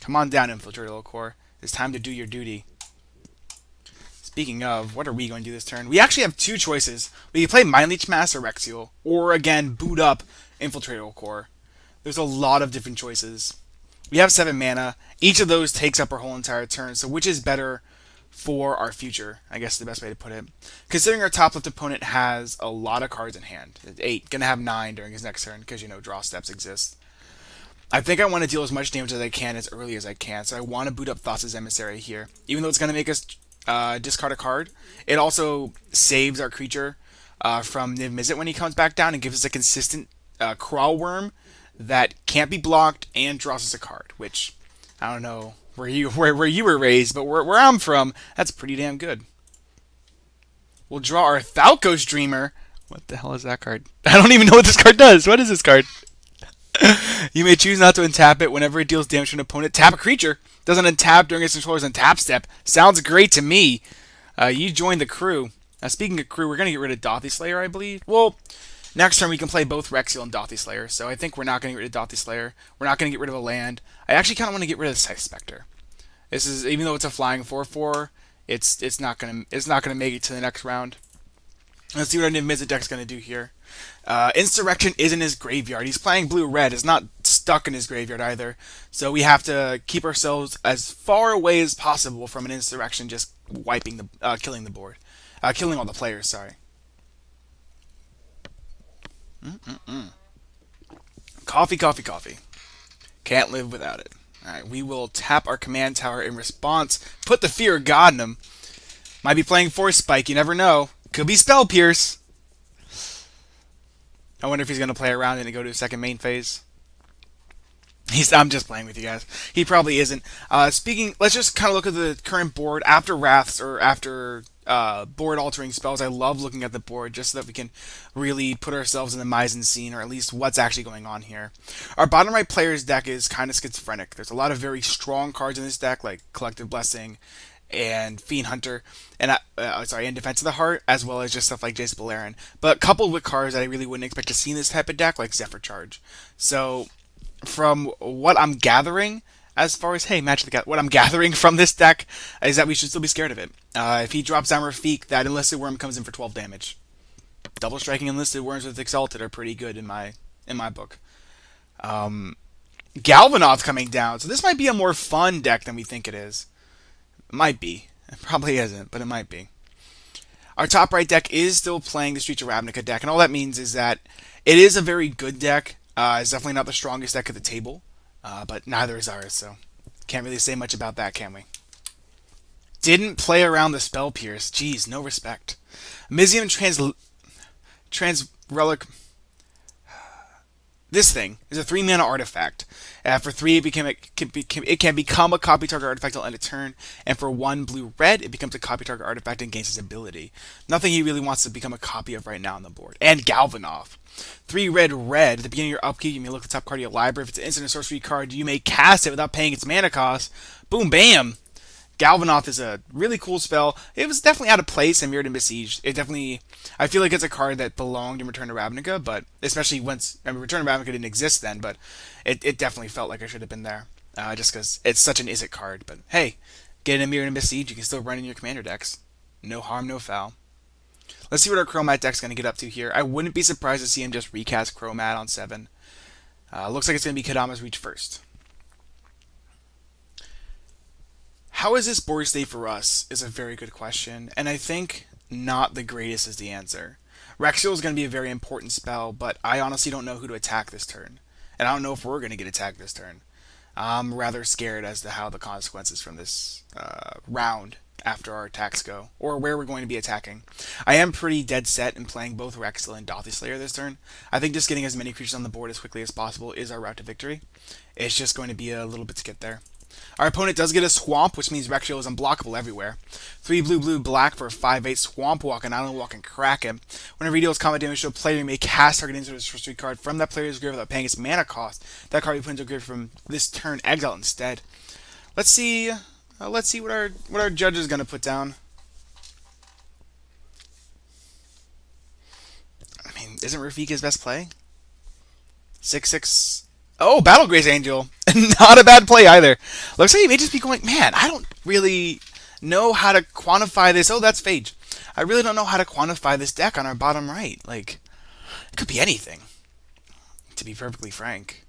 [SPEAKER 1] Come on down, Infiltrator Old Core. It's time to do your duty. Speaking of, what are we going to do this turn? We actually have two choices. We can play Mind Leech Mass or Rexiel, or again, boot up Infiltrator Core. There's a lot of different choices. We have 7 mana. Each of those takes up our whole entire turn, so which is better for our future? I guess is the best way to put it. Considering our top left opponent has a lot of cards in hand. 8, gonna have 9 during his next turn, because, you know, draw steps exist. I think I want to deal as much damage as I can as early as I can, so I want to boot up Thassa's Emissary here. Even though it's going to make us discard a card, it also saves our creature from Niv Mizzet when he comes back down and gives us a consistent Crawl Worm that can't be blocked and draws us a card, which, I don't know where you were raised, but where I'm from, that's pretty damn good. We'll draw our Thalkos Dreamer. What the hell is that card? I don't even know what this card does. What is this card? You may choose not to untap it. Whenever it deals damage to an opponent, tap a creature. Doesn't untap during its controller's untap step. Sounds great to me. You joined the crew. Speaking of crew, we're going to get rid of Dauthi Slayer, I believe. Well, next turn we can play both Rexiel and Dauthi Slayer, so I think we're not going to get rid of Dauthi Slayer. We're not going to get rid of a land. I actually kind of want to get rid of the Scythe Spectre. This is, even though it's a flying 4/4, it's not gonna make it to the next round. Let's see what our Niv Mizzet deck's going to do here. Insurrection is in his graveyard. He's playing blue-red. It's not stuck in his graveyard either. So we have to keep ourselves as far away as possible from an Insurrection just wiping the, killing the board. Killing all the players, sorry. Coffee, coffee, coffee. Can't live without it. Alright, we will tap our command tower in response. Put the Fear of God in him. Might be playing Force Spike, you never know. Could be Spell Pierce. I wonder if he's going to play around and go to his second main phase. I'm just playing with you guys. He probably isn't. Let's just kind of look at the current board after Wraths or after board altering spells. I love looking at the board just so that we can really put ourselves in the mise en scene, or at least what's actually going on here. Our bottom right player's deck is kind of schizophrenic. There's a lot of very strong cards in this deck, like Collective Blessing and Fiend Hunter, and and Defense of the Heart, as well as just stuff like Jace Balerion, but coupled with cards that I really wouldn't expect to see in this type of deck, like Zephyr Charge. So, from what I'm gathering, as far as, hey, what I'm gathering from this deck is that we should still be scared of it. If he drops down Rafik, that Enlisted Worm comes in for 12 damage. Double striking Enlisted Worms with Exalted are pretty good in my book. Galvanoth coming down, so this might be a more fun deck than we think it is. It might be. It probably isn't, but it might be. Our top right deck is still playing the Streets of Ravnica deck, and all that means is that it is a very good deck. It's definitely not the strongest deck at the table, but neither is ours, so can't really say much about that, can we? Didn't play around the Spell Pierce. Jeez, no respect. Mizium Relic. This thing is a 3-mana artifact. For 3, it can become a copy target artifact until end of turn, and for 1 blue-red, it becomes a copy target artifact and gains its ability. Nothing he really wants to become a copy of right now on the board. And Galvanoth. 3 red, at the beginning of your upkeep, you may look at the top card of your library. If it's an instant or sorcery card, you may cast it without paying its mana cost. Boom, bam! Galvanoth is a really cool spell. It was definitely out of place in Mirrored and Besieged. I feel like it's a card that belonged in Return to Ravnica, but especially Return to Ravnica didn't exist then, but it definitely felt like I should have been there. Just because it's such an Izzet card. But hey, get in Mirrored and Besieged, you can still run in your commander decks. No harm, no foul. Let's see what our Chromat deck's going to get up to here. I wouldn't be surprised to see him just recast Chromat on 7. Looks like it's going to be Kadama's Reach first. How is this board state for us is a very good question, and I think not the greatest is the answer. Rexiel is going to be a very important spell, but I honestly don't know who to attack this turn. And I don't know if we're going to get attacked this turn. I'm rather scared as to how the consequences from this round after our attacks go, or where we're going to be attacking. I am pretty dead set in playing both Rexiel and Dauthi Slayer this turn. I think just getting as many creatures on the board as quickly as possible is our route to victory. It's just going to be a little bit to get there. Our opponent does get a Swamp, which means Rexiel is unblockable everywhere. 3 blue, blue, black for a 5/8 Swamp Walk, and Island Walk and Kraken. Whenever he deals combat damage to a player, you may cast target into a sorcery card from that player's grave without paying its mana cost. That card you put into a grave from this turn, exile instead. Let's see what our judge is going to put down. I mean, isn't Rafik his best play? 6/6. Oh, Battle Grace Angel. Not a bad play either. Looks like he may just be going, man, I don't really know how to quantify this. Oh, that's Phage. I really don't know how to quantify this deck on our bottom right. Like, it could be anything, to be perfectly frank.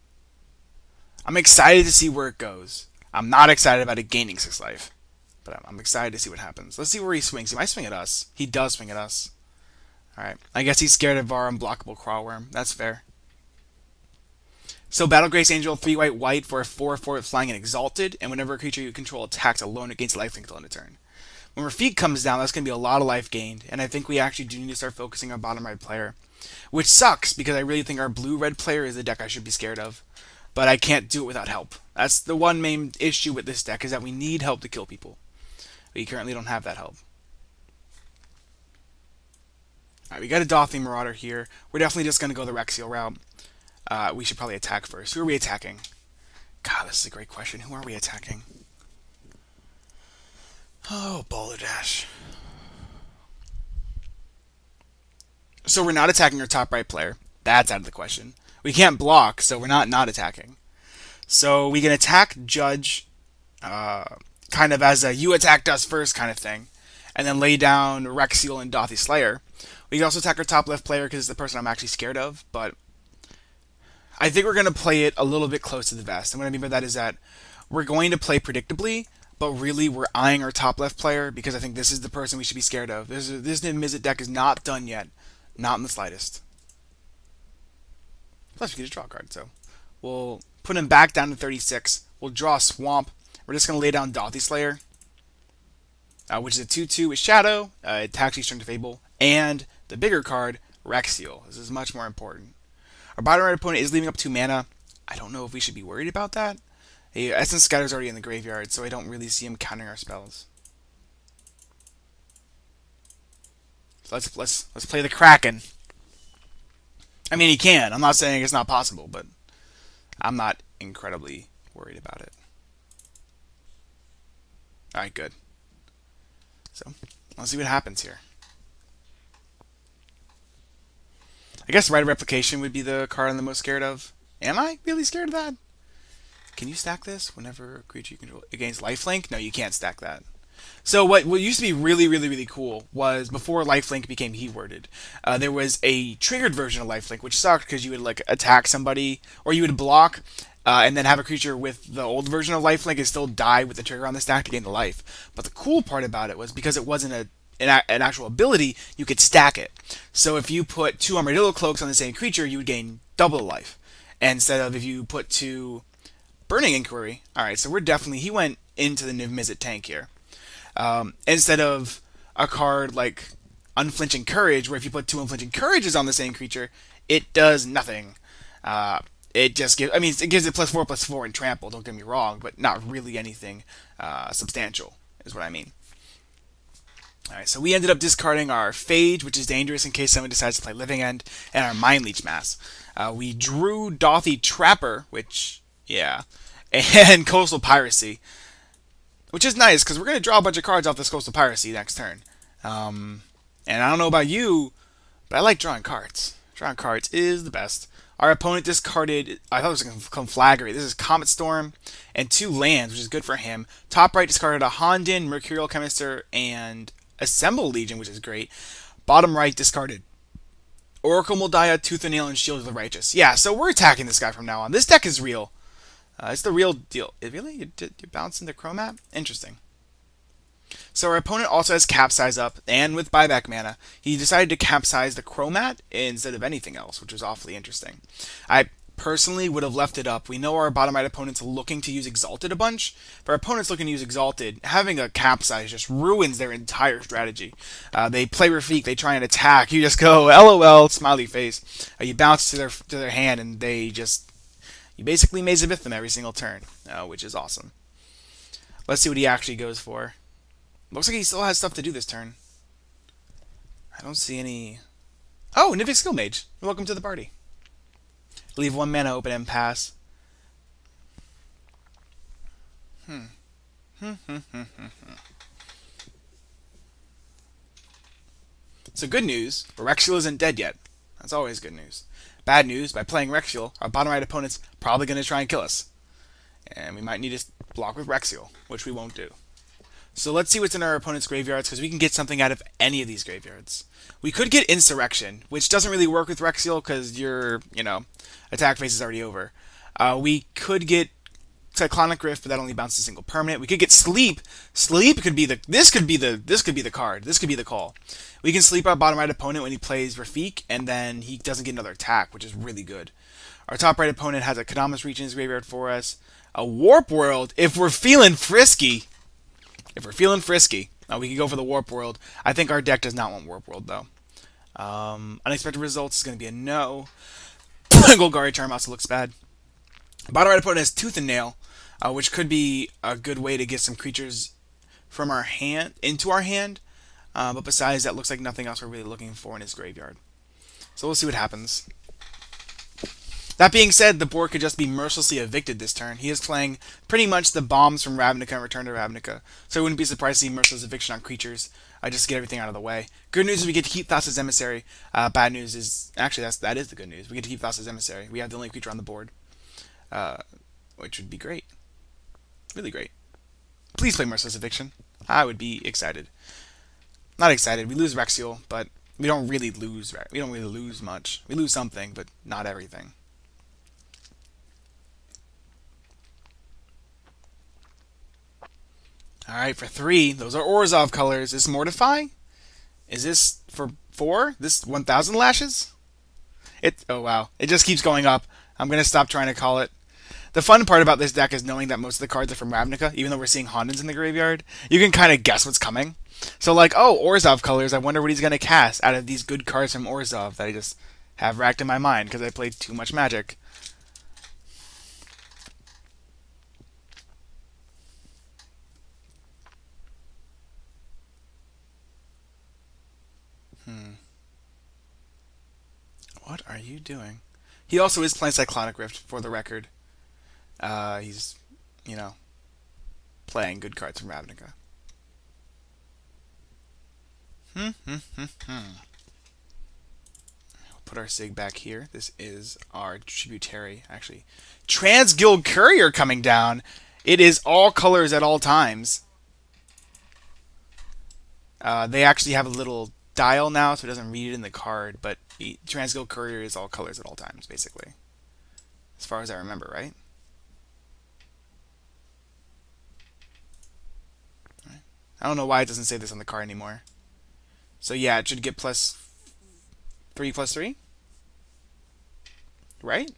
[SPEAKER 1] I'm excited to see where it goes. I'm not excited about it gaining 6 life, but I'm excited to see what happens. Let's see where he swings. He might swing at us. He does swing at us. Alright, I guess he's scared of our unblockable Crawlworm. That's fair. So Battle Grace Angel, 3 white white for a 4/4 flying and exalted, and whenever a creature you control attacks alone, it gains lifelink until end of turn. When Rafik comes down, that's going to be a lot of life gained, and I think we actually do need to start focusing on bottom right player. Which sucks, because I really think our blue-red player is the deck I should be scared of. But I can't do it without help. That's the one main issue with this deck, is that we need help to kill people. We currently don't have that help. Alright, we got a Dauthi Marauder here. We're definitely just going to go the Rexiel route. We should probably attack first. Who are we attacking? God, this is a great question. Who are we attacking? Oh, Balderdash. So we're not attacking our top right player. That's out of the question. We can't block, so we're not attacking. So we can attack Judge, kind of as a you attacked us first kind of thing, and then lay down Rexiel and Dauthi Slayer. We can also attack our top left player because it's the person I'm actually scared of, but I think we're going to play it a little bit close to the vest. And what I mean by that is that we're going to play predictably, but really we're eyeing our top left player because I think this is the person we should be scared of. This Niv-Mizzet deck is not done yet. Not in the slightest. Plus we get a draw card, so we'll put him back down to 36. We'll draw a Swamp. We're just going to lay down Dauthi Slayer, which is a 2/2 with Shadow. It attacks each turn to Fable. And the bigger card, Rexiel. This is much more important. Our bottom right opponent is leaving up 2 mana. I don't know if we should be worried about that. Essence Scatter's already in the graveyard, so I don't really see him countering our spells. So let's play the Kraken. I mean, he can. I'm not saying it's not possible, but I'm not incredibly worried about it. Alright, good. So, let's see what happens here. I guess Rite of Replication would be the card I'm the most scared of. Am I really scared of that? Can you stack this whenever a creature you control against lifelink? No, you can't stack that. So what used to be really cool was before lifelink became keyworded, there was a triggered version of lifelink, which sucked because you would like attack somebody or you would block and then have a creature with the old version of lifelink and still die with the trigger on the stack to gain the life. But the cool part about it was because it wasn't an actual ability, you could stack it. So if you put 2 Armadillo Cloaks on the same creature, you would gain double the life. Instead of if you put 2 Burning Inquiry. Alright, so he went into the Niv-Mizzet tank here. Instead of a card like Unflinching Courage, where if you put 2 Unflinching Courages on the same creature, it does nothing. It just gives, it gives it +4/+4 in trample, don't get me wrong, but not really anything substantial, is what I mean. Alright, so we ended up discarding our Phage, which is dangerous in case someone decides to play Living End, and our Mind Leech Mass. We drew Dauthi Trapper, which, yeah, and Coastal Piracy, which is nice, because we're going to draw a bunch of cards off this Coastal Piracy next turn. And I don't know about you, but I like drawing cards. Drawing cards is the best. Our opponent discarded, I thought it was going to conflagrate. This is Comet Storm and 2 lands, which is good for him. Top right discarded a Hondin, Mercurial Chemister, and Assemble Legion, which is great. Bottom right discarded Oracle Moldiah, Tooth and Nail, and Shield of the Righteous. Yeah, so we're attacking this guy from now on. This deck is real. It's the real deal. Really? You're bouncing the Chromat? Interesting. So our opponent also has Capsize up, and with buyback mana, he decided to capsize the Chromat instead of anything else, which was awfully interesting. I personally would have left it up. We know our bottom right opponent's looking to use Exalted a bunch. If our opponent's looking to use Exalted, having a Capsize just ruins their entire strategy. They play Rafik, they try and attack. You just go, LOL, smiley face. You bounce to their hand, and they just... You basically Maze of Ith them every single turn, which is awesome. Let's see what he actually goes for. Looks like he still has stuff to do this turn. I don't see any... Oh, Nivik Skill Mage. Welcome to the party. Leave 1 mana open and pass. So good news, Rexiel isn't dead yet. That's always good news. Bad news, by playing Rexiel, our bottom right opponent's probably going to try and kill us. And we might need to block with Rexiel, which we won't do. So let's see what's in our opponent's graveyards, because we can get something out of any of these graveyards. We could get Insurrection, which doesn't really work with Rexiel, because your, attack phase is already over. We could get Cyclonic Rift, but that only bounces a single permanent. We could get Sleep. Sleep could be the this could be the card. This could be the call. We can sleep our bottom right opponent when he plays Rafik, and then he doesn't get another attack, which is really good. Our top right opponent has a Kadamas Reach in his graveyard for us. A Warp World, if we're feeling frisky. We can go for the Warp World. I think our deck does not want Warp World, though. Unexpected Results is going to be a no. Golgari Charm also looks bad. Bottom right opponent has Tooth and Nail, which could be a good way to get some creatures from our hand into our hand. But besides that, looks like nothing else we're really looking for in his graveyard. So we'll see what happens. That being said, the board could just be mercilessly evicted this turn. He is playing pretty much the bombs from Ravnica and Return to Ravnica, so I wouldn't be surprised to see merciless eviction on creatures, just to get everything out of the way. Good news is we get to keep Thassa's Emissary. Bad news is... Actually, that is the good news. We get to keep Thassa's Emissary. We have the only creature on the board, which would be great. Really great. Please play Merciless Eviction. I would be excited. Not excited. We lose Rexiel, but we don't really lose. We don't really lose much. We lose something, but not everything. Alright, for 3, those are Orzhov colors. Is this Mortify? Is this for 4? This 1,000 lashes? Oh wow. It just keeps going up. I'm going to stop trying to call it. The fun part about this deck is knowing that most of the cards are from Ravnica, even though we're seeing Hondens in the graveyard. You can kind of guess what's coming. So like, oh, Orzhov colors, I wonder what he's going to cast out of these good cards from Orzhov that I just have racked in my mind because I played too much Magic. What are you doing? He also is playing Cyclonic Rift, for the record. He's, playing good cards from Ravnica. Put our Sygg back here. This is our tributary, actually. Transguild Courier coming down. It is all colors at all times. They actually have a little dial now, so it doesn't read it in the card, but Transguild Courier is all colors at all times, basically. As far as I remember, right? I don't know why it doesn't say this on the card anymore. So yeah, it should get +3/+3? Right?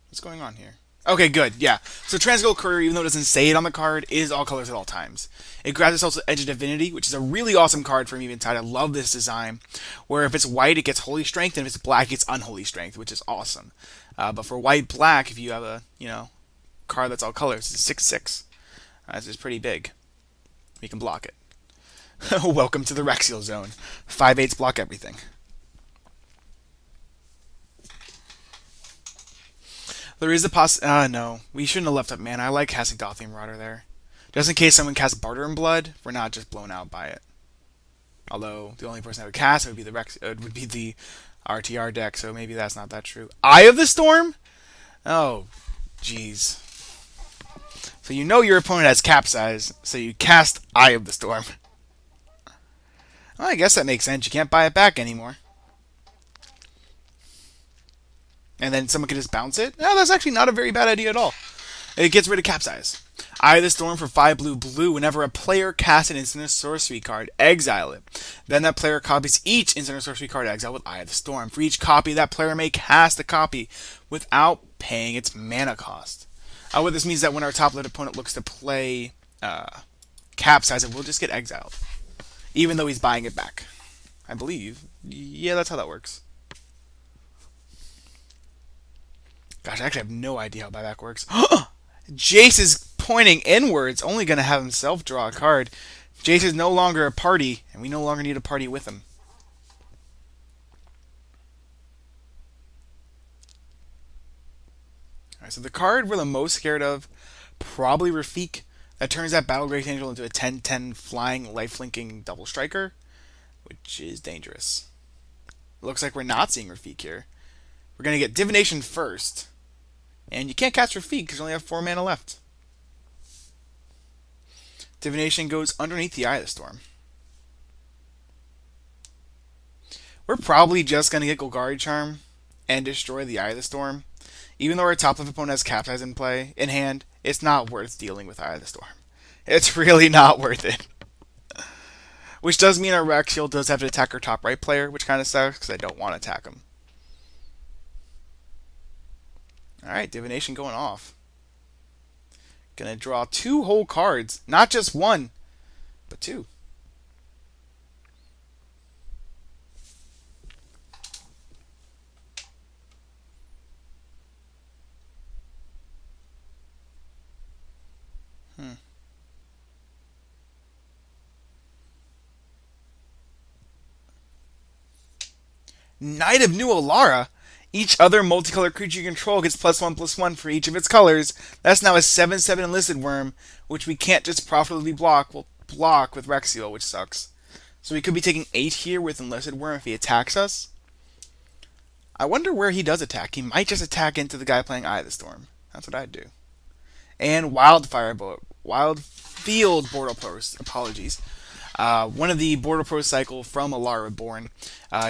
[SPEAKER 1] What's going on here? Okay, good, yeah. So Transguild Courier, even though it doesn't say it on the card, is all colors at all times. It grabs itself to Edge of Divinity, which is a really awesome card for Eventide. I love this design, where if it's white, it gets Holy Strength, and if it's black, it's Unholy Strength, which is awesome. But for white-black, if you have a, card that's all colors, it's 6/6. This is pretty big. We can block it. Welcome to the Rexiel zone. 5/8 block everything. There is a no. We shouldn't have left up mana. I like casting Dothian Marauder there. Just in case someone casts Barter in Blood, we're not just blown out by it. Although, the only person that would cast it would be the RTR deck, so maybe that's not that true. Eye of the Storm? Oh, jeez. So you know your opponent has Capsize, so you cast Eye of the Storm. Well, I guess that makes sense. You can't buy it back anymore. And then someone can just bounce it? No, that's actually not a very bad idea at all. It gets rid of Capsize. Eye of the Storm for 5 blue blue. Whenever a player casts an instant or sorcery card, exile it. Then that player copies each instant or sorcery card exile with Eye of the Storm. For each copy, that player may cast a copy without paying its mana cost. What this means is that when our top-lit opponent looks to play Capsize, it will just get exiled, even though he's buying it back. I believe. Yeah, that's how that works. Gosh, I actually have no idea how buyback works. Jace is pointing inwards, only going to have himself draw a card. Jace is no longer a party, and we no longer need a party with him. Alright, so the card we're the most scared of, probably Rafik. That turns that Battle Grace Angel into a 10/10 flying, lifelinking double striker, which is dangerous. It looks like we're not seeing Rafik here. We're going to get Divination first. And you can't cast Rafik because you only have 4 mana left. Divination goes underneath the Eye of the Storm. We're probably just going to get Golgari Charm and destroy the Eye of the Storm. Even though our top-left opponent has Capsize in hand, it's not worth dealing with Eye of the Storm. It's really not worth it. Which does mean our Rexiel does have to attack our top right player, which kind of sucks because I don't want to attack him. Alright, Divination going off. Gonna draw 2 whole cards. Not just 1, but 2. Knight of New Alara. Each other multicolored creature you control gets +1/+1 for each of its colors. That's now a 7/7 Enlisted Worm, which we can't just profitably block. We'll block with Rexiel, which sucks. So we could be taking 8 here with Enlisted Worm if he attacks us. I wonder where he does attack. He might just attack into the guy playing Eye of the Storm. That's what I'd do. And Wildfield Border Post. Apologies. One of the Border Pro cycle from Alara Reborn.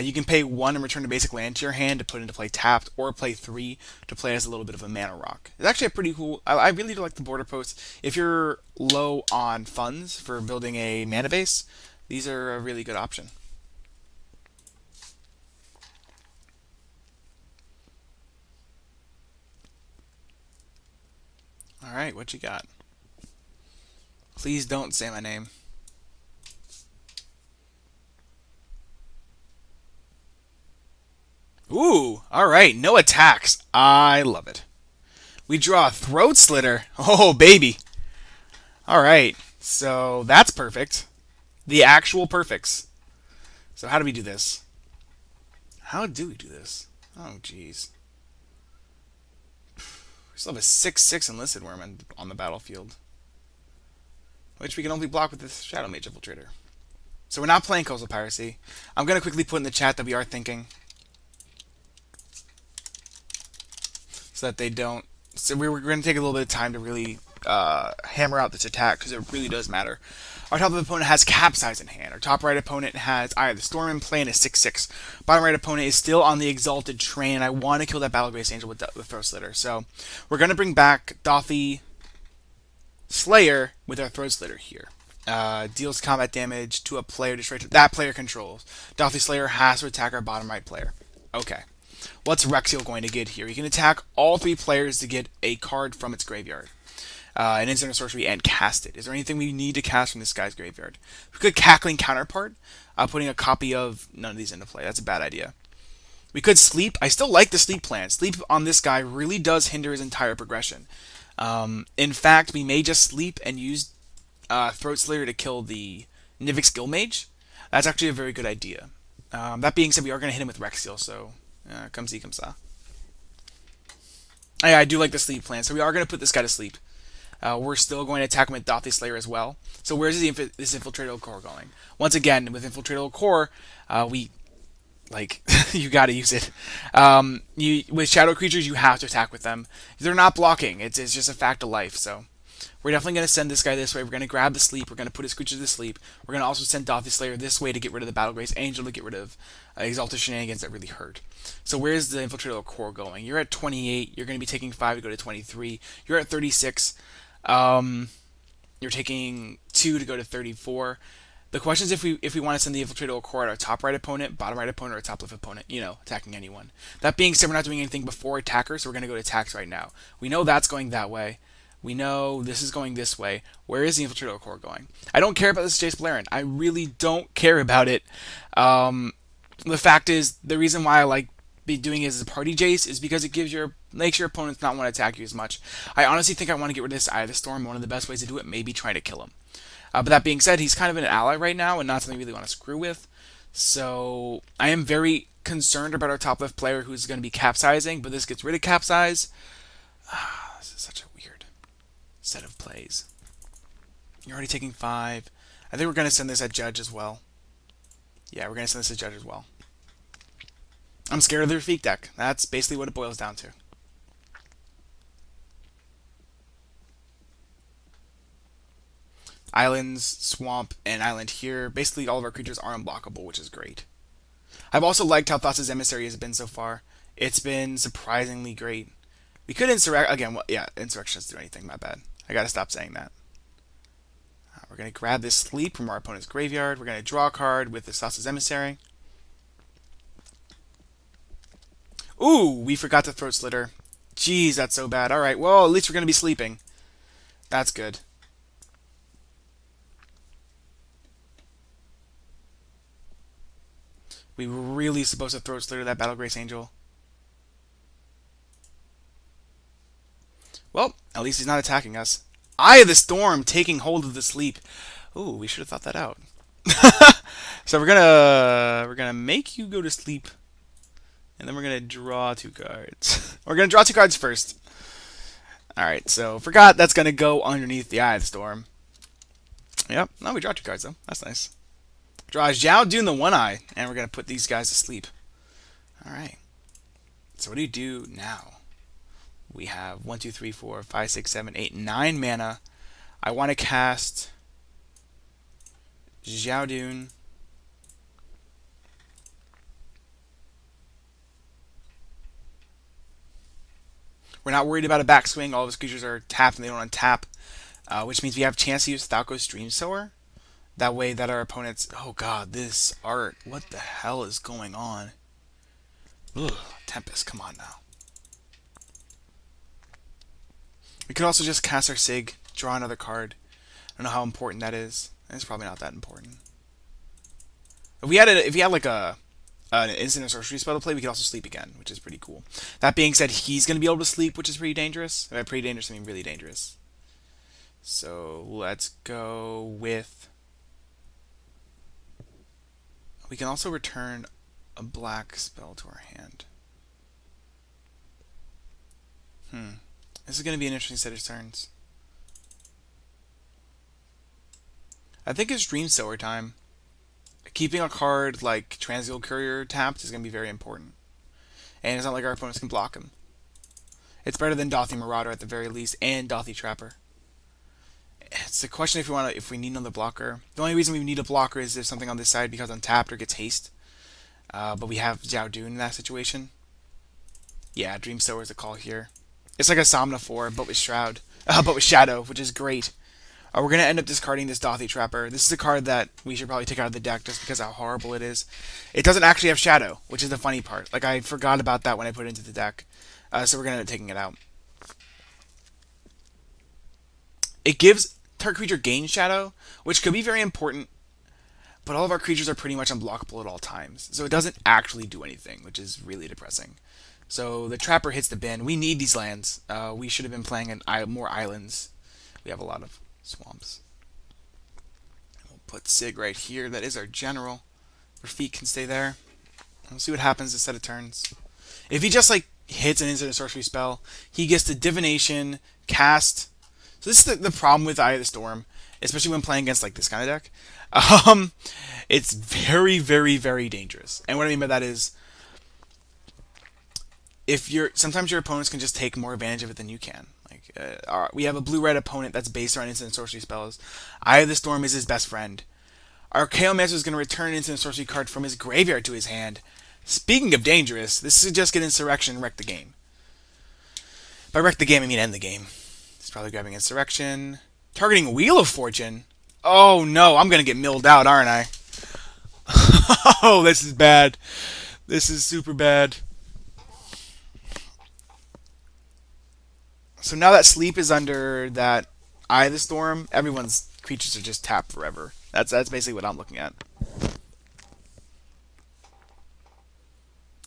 [SPEAKER 1] You can pay 1 and return a basic land to your hand to put into play tapped, or play 3 to play as a little bit of a mana rock. It's actually a pretty cool. I really do like the Border Post. If you're low on funds for building a mana base, these are a really good option. Alright, what you got? Please don't say my name. Ooh, alright, no attacks. I love it. We draw a Throat Slitter. Oh, baby. Alright, so that's perfect. The actual perfects. So how do we do this? How do we do this? Oh, jeez. We still have a 6/6 Enlisted Worm on the battlefield, which we can only block with this Shadow Mage Infiltrator. So we're not playing Coastal Piracy. I'm going to quickly put in the chat that we are thinking, so that they don't. So we're going to take a little bit of time to really hammer out this attack, because it really does matter. Our top right opponent has Capsize in hand. Our top right opponent has Eye of the Storm in play and a 6/6. Bottom right opponent is still on the Exalted Train, and I want to kill that Battle Grace Angel with Throat Slitter. So we're going to bring back Dauthi Slayer with our Throat Slitter here. Deals combat damage to a player destroyed that player controls. Dauthi Slayer has to attack our bottom right player. Okay. What's Rexiel going to get here? He can attack all 3 players to get a card from its graveyard. An instant or sorcery, and cast it. Is there anything we need to cast from this guy's graveyard? We could Cackling Counterpart, putting a copy of none of these into play. That's a bad idea. We could sleep. I still like the sleep plan. Sleep on this guy really does hinder his entire progression. In fact, we may just sleep and use Throat Slayer to kill the Nivix Guildmage. That's actually a very good idea. That being said, we are going to hit him with Rexiel, so come see, come saw. I do like the sleep plan, so we are going to put this guy to sleep. We're still going to attack him with Dauthi Slayer as well. So where's this Infiltrator Core going? Once again, with Infiltrator Core, you got to use it. With Shadow Creatures, you have to attack with them. They're not blocking. It's just a fact of life. So we're definitely going to send this guy this way. We're going to grab the sleep. We're going to put his creatures to sleep. We're going to also send Dauthi Slayer this way to get rid of the Battle Grace Angel, to get rid of Exalted Shenanigans that really hurt. So where's the Infiltrator Core going? You're at 28. You're going to be taking 5 to go to 23. You're at 36. You're taking 2 to go to 34. The question is if we want to send the Infiltrator Core at our top right opponent, bottom right opponent, or top left opponent, you know, attacking anyone. That being said, we're not doing anything before attacker, so we're going to go to attacks right now. We know that's going that way. We know this is going this way. Where is the Infiltrator Core going? I don't care about this Jace Balerion. I really don't care about it. The fact is, the reason why I like doing it as a party Jace is because it makes your opponents not want to attack you as much. I honestly think I want to get rid of this Eye of the Storm. One of the best ways to do it may be trying to kill him. But that being said, he's kind of an ally right now and not something we really want to screw with. So I am very concerned about our top left player who's going to be capsizing, but this gets rid of capsize. This is such a weird set of plays. You're already taking 5. I think we're going to send this at Judge as well. Yeah, we're going to send this at Judge as well. I'm scared of the Rafik deck. That's basically what it boils down to. Islands, swamp, and island here. Basically, all of our creatures are unblockable, which is great. I've also liked how Thoughts' Emissary has been so far. It's been surprisingly great. We could Insurrect again. Well, yeah, Insurrection doesn't do anything. My bad. I gotta stop saying that. We're gonna grab this Sleep from our opponent's graveyard. We're gonna draw a card with the Thoughts' Emissary. Ooh, we forgot to Throat Slitter. Jeez, that's so bad. All right, well, at least we're gonna be sleeping. That's good. We were really supposed to Throat Slitter that Battle Grace Angel. Well, at least he's not attacking us. Eye of the Storm taking hold of the Sleep. Ooh, we should have thought that out. So we're gonna make you go to sleep, and then we're gonna draw 2 cards. We're gonna draw 2 cards first. All right, so forgot that's gonna go underneath the Eye of the Storm. Yep. No, we draw 2 cards though. That's nice. Draw Zhao Dun the One Eye, and we're gonna put these guys to sleep. All right. So what do you do now? We have 1, 2, 3, 4, 5, 6, 7, 8, 9 mana. I want to cast Zhao Dun. We're not worried about a backswing. All of his creatures are tapped and they don't untap, which means we have a chance to use Thalco's Dream Sower. That way that our opponents... Oh god, this art. What the hell is going on? Ugh, Tempest, come on now. We could also just cast our Sygg, draw another card. I don't know how important that is. It's probably not that important. If we had like an instant or sorcery spell to play, we could also sleep again, which is pretty cool. That being said, he's going to be able to sleep, which is pretty dangerous. By pretty dangerous, I mean really dangerous. So let's go with... We can also return a black spell to our hand. This is going to be an interesting set of turns. I think it's Dream Sower time. Keeping a card like Transguild Courier tapped is going to be very important. And it's not like our opponents can block him. It's better than Dothy Marauder at the very least, and Dothy Trapper. It's a question if we need another blocker. The only reason we need a blocker is if something on this side becomes untapped or gets haste. But we have Zhao Dun in that situation. Yeah, Dream Sower is a call here. It's like a Somna 4, but with Shroud. But with Shadow, which is great. We're going to end up discarding this Dothy Trapper. This is a card that we should probably take out of the deck just because of how horrible it is. It doesn't actually have Shadow, which is the funny part. Like, I forgot about that when I put it into the deck. So we're going to end up taking it out. It gives target creature gain Shadow, which could be very important, but all of our creatures are pretty much unblockable at all times. So it doesn't actually do anything, which is really depressing. So the Trapper hits the bin. We need these lands. We should have been playing more islands. We have a lot of swamps. We'll put Sygg right here. That is our general. Rafik can stay there. We'll see what happens this set of turns. If he just like hits an instant sorcery spell, he gets the Divination, cast. So this is the problem with Eye of the Storm, especially when playing against like this kind of deck. It's very, very, very dangerous. And what I mean by that is, sometimes your opponents can just take more advantage of it than you can. Like we have a blue-red opponent that's based around instant sorcery spells. Eye of the Storm is his best friend. Our Chaomancer is going to return an instant sorcery card from his graveyard to his hand. Speaking of dangerous, this is just get Insurrection and wreck the game. By wreck the game, I mean end the game. He's probably grabbing Insurrection. Targeting Wheel of Fortune. Oh no, I'm gonna get milled out, aren't I? Oh, this is bad. This is super bad. So now that Sleep is under that Eye of the Storm, everyone's creatures are just tapped forever. That's basically what I'm looking at.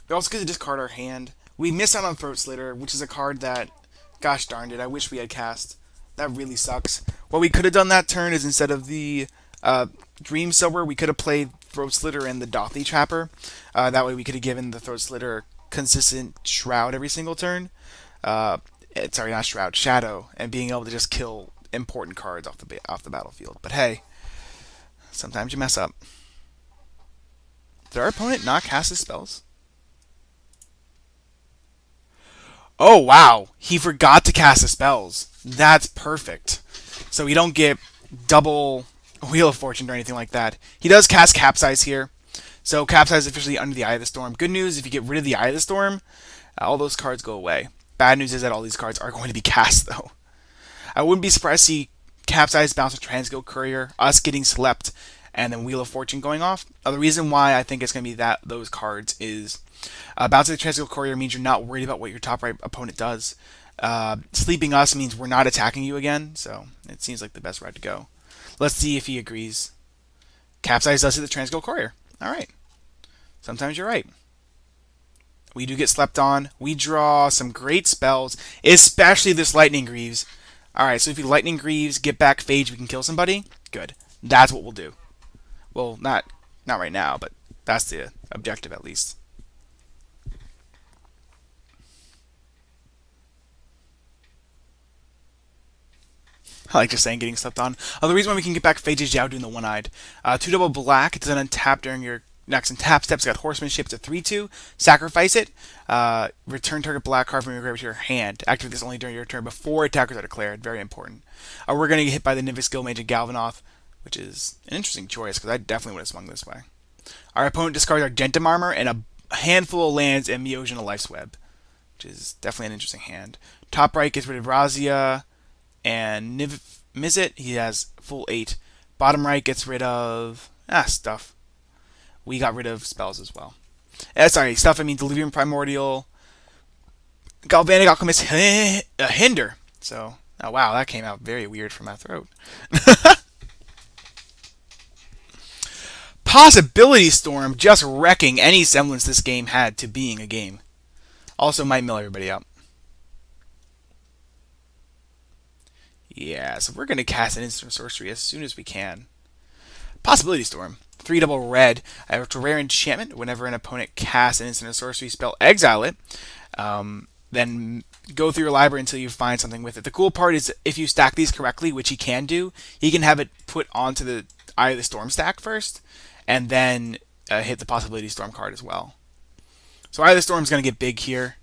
[SPEAKER 1] We also get to discard our hand. We miss out on Throat Slitter, which is a card that, gosh darn it, I wish we had cast. That really sucks. What we could have done that turn is instead of the Dream Sower, we could have played Throat Slitter and the Dothy Trapper. That way we could have given the Throat Slitter consistent Shroud every single turn. Sorry, not Shroud, Shadow, and being able to just kill important cards off the battlefield. But hey, sometimes you mess up. Did our opponent not cast his spells? Oh wow, he forgot to cast his spells. That's perfect. So we don't get double Wheel of Fortune or anything like that. He does cast Capsize here. So Capsize is officially under the Eye of the Storm. Good news, if you get rid of the Eye of the Storm, all those cards go away. Bad news is that all these cards are going to be cast, though. I wouldn't be surprised to see Capsize bounce a Transgo Courier, us getting slept, and then Wheel of Fortune going off. The reason why I think it's going to be those cards is bouncing the Transgo Courier means you're not worried about what your top right opponent does. Sleeping us means we're not attacking you again, so it seems like the best route to go. Let's see if he agrees. Capsize does hit the Transgo Courier. Alright. Sometimes you're right. We do get slept on. We draw some great spells, especially this Lightning Greaves. Alright, so if you Lightning Greaves, get back Phage, we can kill somebody. Good. That's what we'll do. Well, not right now, but that's the objective at least. I like just saying getting slept on. The reason why we can get back Phage is Zhao doing the one-eyed. 2 black, it doesn't untap during your next untap step. It's got Horsemanship, it's a 3/2. Sacrifice it. Return target black card from your graveyard to your hand. Activate this only during your turn before attackers are declared. Very important. We're going to get hit by the Nivix Guildmage and Galvanoth, which is an interesting choice because I definitely would have swung this way. Our opponent discards Argentum Armor and a handful of lands and Meosion of Life's Web, which is definitely an interesting hand. Top right gets rid of Razia and Mizzet. He has full 8. Bottom right gets rid of stuff. We got rid of spells as well. Sorry, stuff, I mean Delirium Primordial, Galvanic Alchemist, Hinder. So, oh wow, that came out very weird from my throat. Possibility Storm just wrecking any semblance this game had to being a game. Also might mill everybody up. Yeah, so we're going to cast an instant sorcery as soon as we can. Possibility Storm. 3 red. I have a rare enchantment. Whenever an opponent casts an instant sorcery spell, exile it. Then go through your library until you find something with it. The cool part is if you stack these correctly, which he can do, he can have it put onto the Eye of the Storm stack first, and then hit the Possibility Storm card as well. So Eye of the Storm is going to get big here.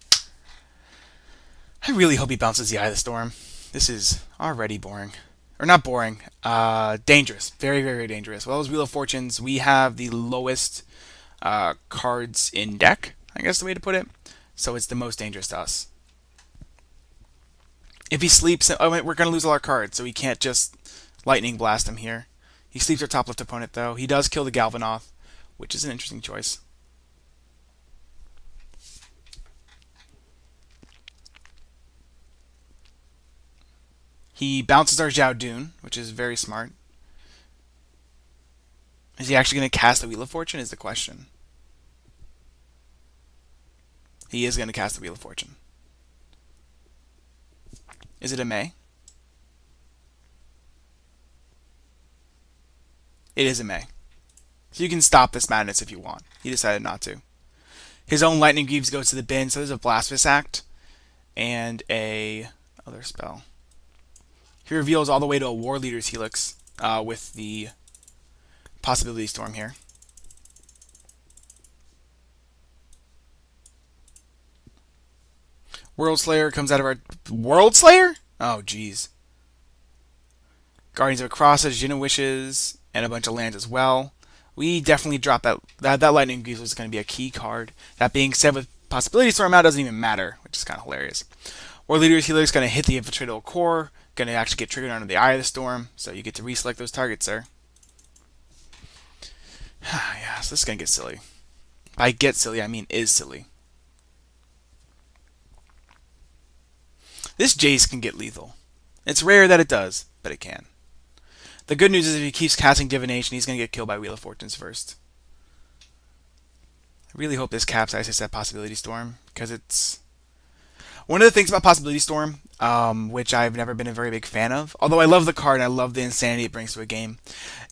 [SPEAKER 1] I really hope he bounces the Eye of the Storm. This is already boring. Or not boring. Dangerous. Very, very, very dangerous. Well, as Wheel of Fortunes, we have the lowest cards in deck, I guess the way to put it. So it's the most dangerous to us. If he sleeps, we're going to lose all our cards, so we can't just Lightning Blast him here. He sleeps our top left opponent, though. He does kill the Galvanoth, which is an interesting choice. He bounces our Zhao Dun, which is very smart. Is he actually going to cast the Wheel of Fortune is the question. He is going to cast the Wheel of Fortune. Is it a May? It is a May. So you can stop this madness if you want. He decided not to. His own Lightning Greaves goes to the bin, so there's a Blasphemous Act and a other spell. He reveals all the way to a War Leader's Helix with the Possibility Storm here. World Slayer comes out of our... World Slayer? Oh, jeez. Guardians of Akrasa, Jin of Wishes, and a bunch of lands as well. We definitely dropped that Lightning Greaves was going to be a key card. That being said, with Possibility Storm out, doesn't even matter, which is kind of hilarious. War Leader's Helix is going to hit the Infiltrator Core, Gonna actually get triggered under the Eye of the Storm, so you get to reselect those targets, sir. Yeah, so this is gonna get silly. By get silly, I mean is silly. This Jace can get lethal. It's rare that it does, but it can. The good news is if he keeps casting Divination, he's gonna get killed by Wheel of Fortunes first. I really hope this capsizes that Possibility Storm, because it's one of the things about Possibility Storm, which I've never been a very big fan of, although I love the card and I love the insanity it brings to a game,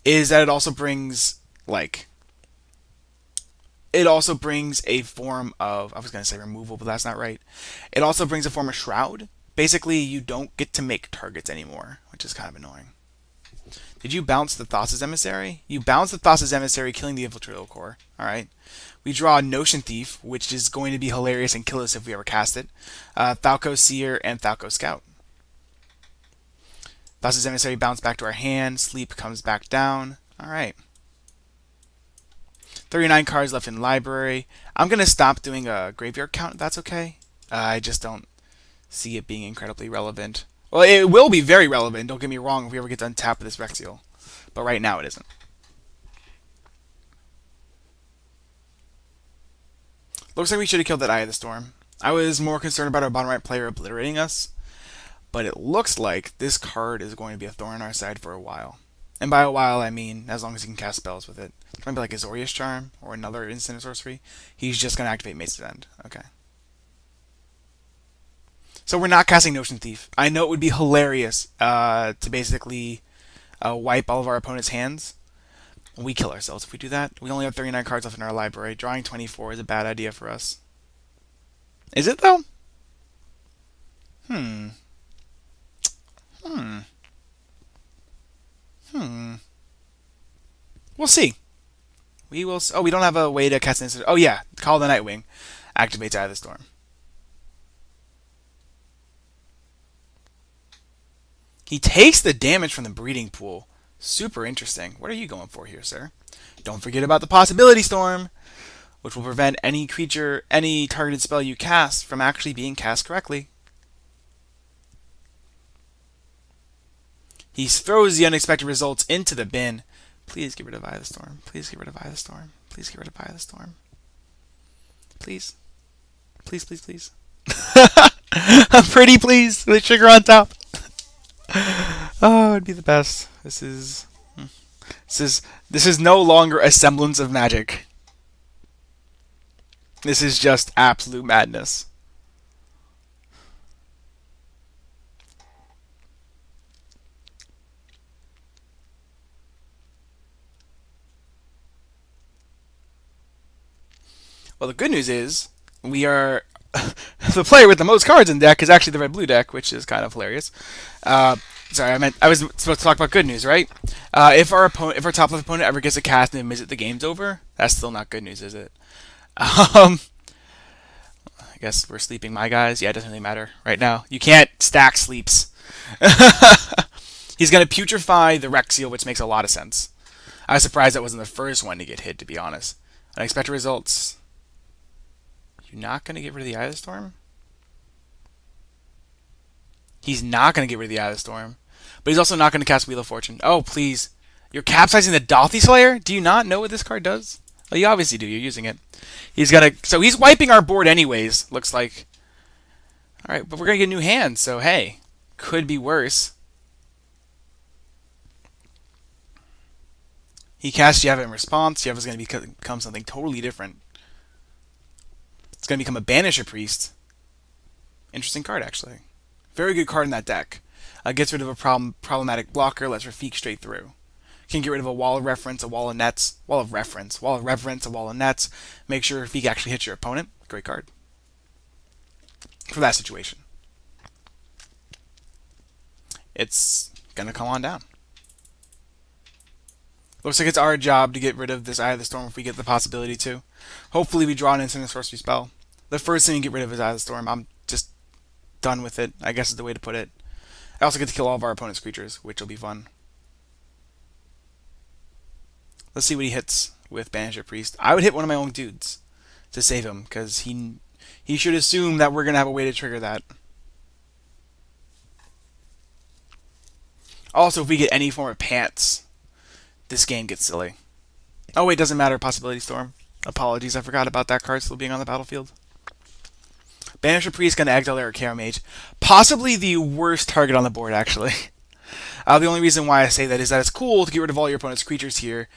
[SPEAKER 1] is that it also brings, like, a form of, I was going to say removal, but that's not right. It also brings a form of Shroud. Basically, you don't get to make targets anymore, which is kind of annoying. Did you bounce the Thassa's Emissary? You bounce the Thassa's Emissary, killing the Infiltrator Core. Alright. We draw Notion Thief, which is going to be hilarious and kill us if we ever cast it. Falco Seer and Falco Scout. Thassa's Emissary bounce back to our hand. Sleep comes back down. Alright. 39 cards left in library. I'm going to stop doing a graveyard count if that's okay. I just don't see it being incredibly relevant. Well, it will be very relevant, don't get me wrong, if we ever get to untap with this Rexiel. But right now it isn't. Looks like we should have killed that Eye of the Storm. I was more concerned about our bottom right player obliterating us. But it looks like this card is going to be a thorn in our side for a while. And by a while, I mean as long as he can cast spells with it. It might be like Azorius Charm or another instant sorcery. He's just going to activate Mace's End. Okay. So we're not casting Notion Thief. I know it would be hilarious to basically wipe all of our opponent's hands. We kill ourselves if we do that. We only have 39 cards left in our library. Drawing 24 is a bad idea for us. Is it, though? We'll see. We will. Oh, we don't have a way to cast an instant. Oh, yeah. Call the Nightwing. Activates Eye of the Storm. He takes the damage from the Breeding Pool. Super interesting. What are you going for here, sir? Don't forget about the Possibility Storm, which will prevent any creature, any targeted spell you cast from actually being cast correctly. He throws the unexpected results into the bin. Please get rid of Eye of the Storm. Please get rid of Eye of the Storm. Please get rid of Eye of the Storm. Please. Please, please, please. I'm pretty pleased with the trigger on top. Oh, it'd be the best. This is no longer a semblance of magic. This is just absolute madness. Well, the good news is we are the player with the most cards in deck is actually the red-blue deck, which is kind of hilarious. Sorry, I was supposed to talk about good news, right? If our top left opponent ever gets a cast and admits that the game's over, that's still not good news, is it? I guess we're sleeping, my guys. Yeah, it doesn't really matter right now. You can't stack sleeps. He's gonna putrefy the Rexiel, which makes a lot of sense. I was surprised that wasn't the first one to get hit, to be honest. Unexpected results. You're not going to get rid of the Eye of the Storm? He's not going to get rid of the Eye of the Storm. But he's also not going to cast Wheel of Fortune. Oh, please. You're capsizing the Dauthi Slayer? Do you not know what this card does? Well, you obviously do. You're using it. He's going to... So he's wiping our board anyways, looks like. Alright, but we're going to get a new hand, so hey. Could be worse. He casts Yeva in response. Yeva's going to become something totally different. It's going to become a Banisher Priest. Interesting card, actually. Very good card in that deck. Gets rid of a problematic blocker, lets Rafik straight through. Can get rid of a Wall of Reference, a Wall of Nets, Wall of Reference, Wall of Reference, a Wall of Nets. Make sure Rafik actually hits your opponent. Great card. For that situation. It's going to come on down. Looks like it's our job to get rid of this Eye of the Storm if we get the possibility to. Hopefully we draw an instant sorcery spell. The first thing you get rid of is Eye of the Storm. I'm just done with it, I guess is the way to put it. I also get to kill all of our opponent's creatures, which will be fun. Let's see what he hits with Banisher Priest. I would hit one of my own dudes to save him, because he should assume that we're going to have a way to trigger that. Also, if we get any form of pants, this game gets silly. Oh wait, doesn't matter. Possibility Storm. Apologies, I forgot about that card still being on the battlefield. Banisher Priest gonna exile their Chaos Mage. Possibly the worst target on the board, actually. The only reason why I say that is that it's cool to get rid of all your opponent's creatures here,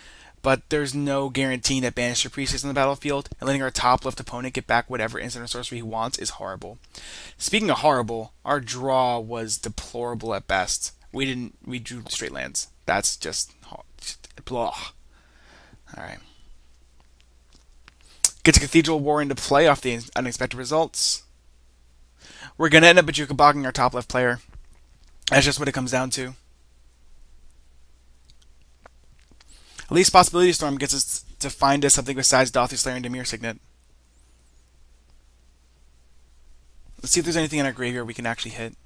[SPEAKER 1] but there's no guaranteeing that Banisher Priest is on the battlefield, and letting our top left opponent get back whatever instant or sorcery he wants is horrible. Speaking of horrible, our draw was deplorable at best. We drew straight lands. That's just blah. Alright. Gets Cathedral War into play off the unexpected results. We're going to end up Bajuka-bogging our top left player. That's just what it comes down to. At least Possibility Storm gets us to find us something besides Dauthi Slayer and Dimir Signet. Let's see if there's anything in our graveyard we can actually hit.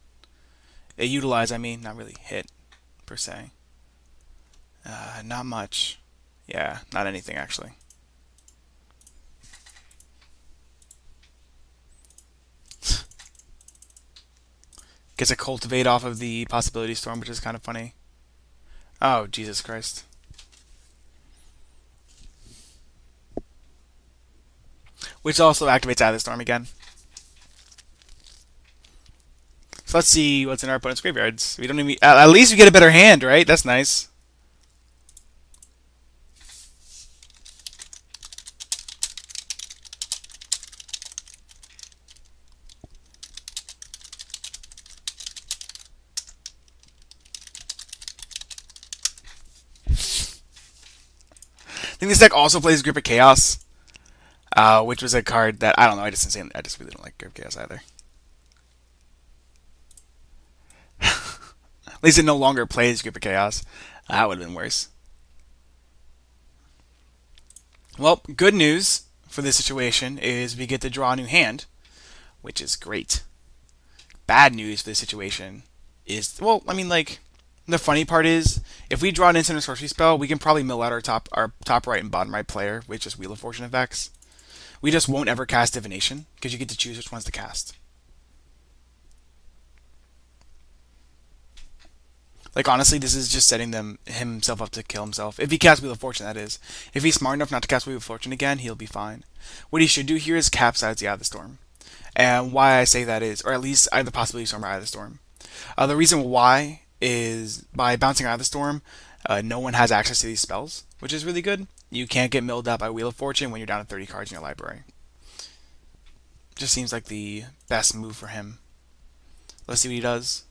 [SPEAKER 1] Utilize, I mean. Not really hit, per se. Not much. Yeah, not anything, actually. Gets a Cultivate off of the Possibility Storm, which is kind of funny. Oh, Jesus Christ. Which also activates out of the Storm again. So let's see what's in our opponent's graveyards. We don't even, at least we get a better hand, right? That's nice. I think this deck also plays Grip of Chaos, which was a card that I don't know. I just really don't like Grip of Chaos either. At least it no longer plays Grip of Chaos. That would have been worse. Well, good news for this situation is we get to draw a new hand, which is great. Bad news for this situation is, well, I mean, like, the funny part is, if we draw an instant or sorcery spell, we can probably mill out our top right and bottom right player with just Wheel of Fortune effects. We just won't ever cast Divination, because you get to choose which ones to cast. Like, honestly, this is just setting himself up to kill himself. If he casts Wheel of Fortune, that is. If he's smart enough not to cast Wheel of Fortune again, he'll be fine. What he should do here is capsize the Eye of the Storm. And why I say that is, or at least I have the Possibility Storm or Eye of the Storm. The reason why is by bouncing Eye of the Storm, no one has access to these spells, which is really good. You can't get milled up by Wheel of Fortune when you're down to 30 cards in your library. Just seems like the best move for him. Let's see what he does.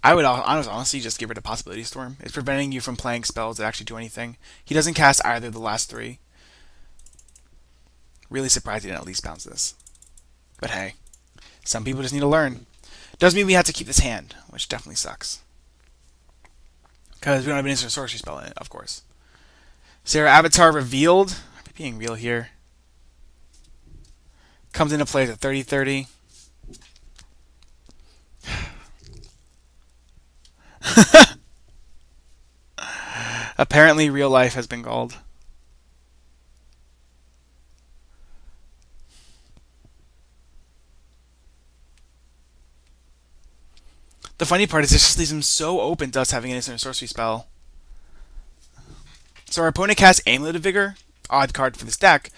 [SPEAKER 1] I would honestly just give it a Possibility Storm. It's preventing you from playing spells that actually do anything. He doesn't cast either of the last three. Really surprised he didn't at least bounce this. But hey, some people just need to learn. Does mean we have to keep this hand, which definitely sucks. Because we don't have an instant sorcery spell in it, of course. Sarah Avatar revealed. Am I being real here? Comes into play as a 30-30. Apparently, real life has been called. The funny part is this just leaves him so open to us having an instant sorcery spell. So our opponent casts Amulet of Vigor, odd card for this deck,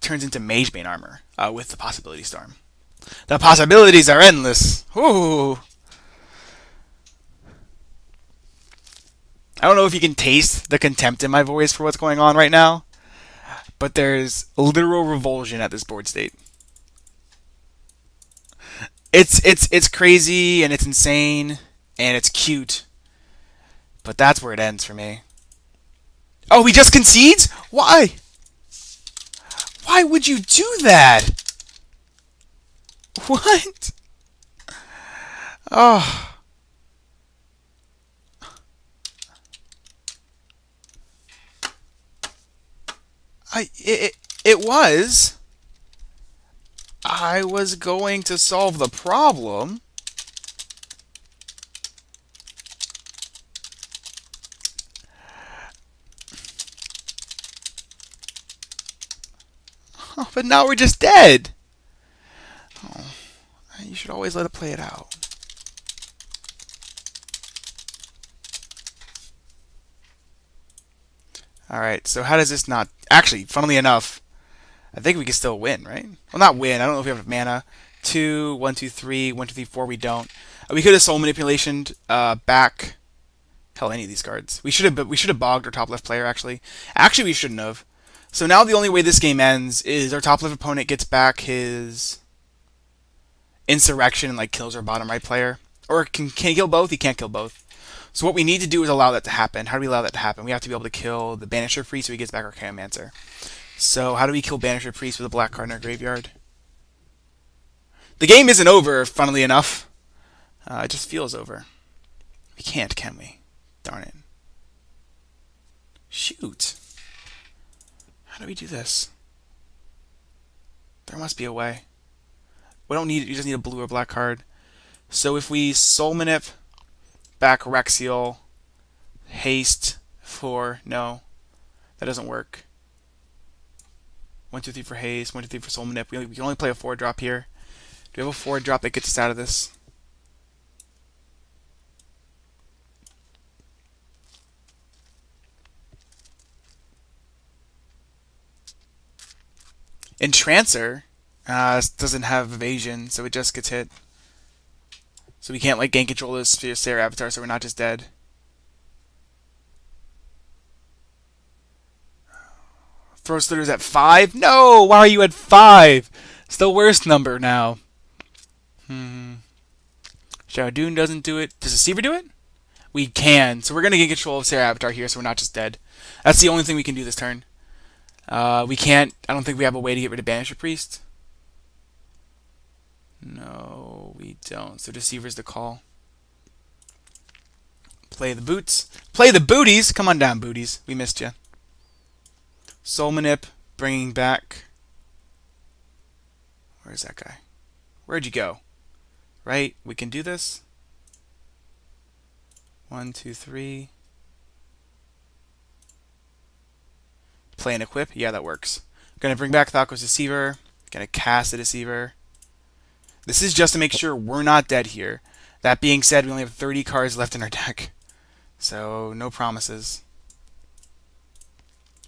[SPEAKER 1] turns into Magebane Armor with the Possibility Storm. The possibilities are endless. Ooh. I don't know if you can taste the contempt in my voice for what's going on right now, but there's literal revulsion at this board state. It's crazy and it's insane and it's cute, but that's where it ends for me. Oh, he just concedes? Why? Why would you do that? What? Oh. It was. I was going to solve the problem. Oh, but now we're just dead. Oh, You should always let it play it out. Alright, so how does this not... Actually, funnily enough, I think we can still win, right? Well, not win. I don't know if we have mana. 2, 1, 2, 3, 1, 2, 3, 4. We don't. We could have soul manipulationed back. Hell, any of these cards. We should have bogged our top left player. Actually, we shouldn't have. So now the only way this game ends is our top left opponent gets back his insurrection and like kills our bottom right player, or can he kill both? He can't kill both. So what we need to do is allow that to happen. How do we allow that to happen? We have to be able to kill the Banisher Priest so he gets back our Chaomancer. So how do we kill Banisher Priest with a black card in our graveyard? The game isn't over, funnily enough. It just feels over. We can't, can we? Darn it. Shoot. How do we do this? There must be a way. We don't need it. You just need a blue or black card. So if we soul manip, back Rexiel, haste for... No. That doesn't work. 1, 2, 3 for haste, 1, 2, 3 for soul manip. We can only play a 4-drop here. Do we have a 4-drop that gets us out of this? Entrancer doesn't have evasion, so it just gets hit. So we can't like gain control of this Sarah Avatar, so we're not just dead. Throw Slitter's at 5? No! Why are you at 5? It's the worst number now. Shadow Dune doesn't do it. Does Deceiver do it? We can. So we're going to get control of Sarah Avatar here, so we're not just dead. That's the only thing we can do this turn. We can't... I don't think we have a way to get rid of Banisher Priest. No, we don't. So Deceiver's the call. Play the boots. Play the booties! Come on down, booties. We missed you. Soul Manip, bringing back... Where's that guy? Where'd you go? Right? We can do this. 1, 2, 3. Play and equip. Yeah, that works. Gonna bring back Thalco's Deceiver. Gonna cast a Deceiver. This is just to make sure we're not dead here. That being said, we only have 30 cards left in our deck. So, no promises.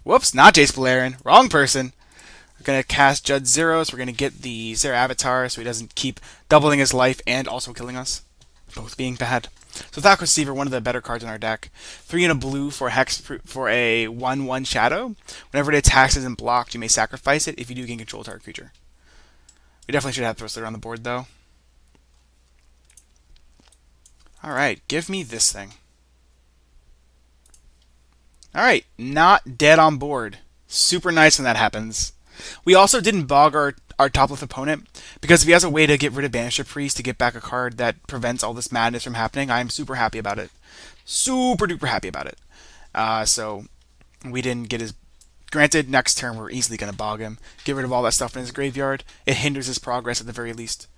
[SPEAKER 1] Whoops, not Jace Balerion. Wrong person. We're going to cast Judd Zero, so we're going to get the Zera Avatar so he doesn't keep doubling his life and also killing us. Both being bad. So Thalco's Deceiver, one of the better cards in our deck. 3 and a blue for a 1/1 Shadow. Whenever it attacks isn't blocked, you may sacrifice it if you do gain control of target creature. We definitely should have Throw Slitter on the board, though. Alright, give me this thing. Alright, not dead on board. Super nice when that happens. We also didn't bog our top left opponent, because if he has a way to get rid of Banisher Priest to get back a card that prevents all this madness from happening, I'm super happy about it. Super duper happy about it. So, we didn't get his... Granted, next turn we're easily going to bog him. Get rid of all that stuff in his graveyard. It hinders his progress at the very least.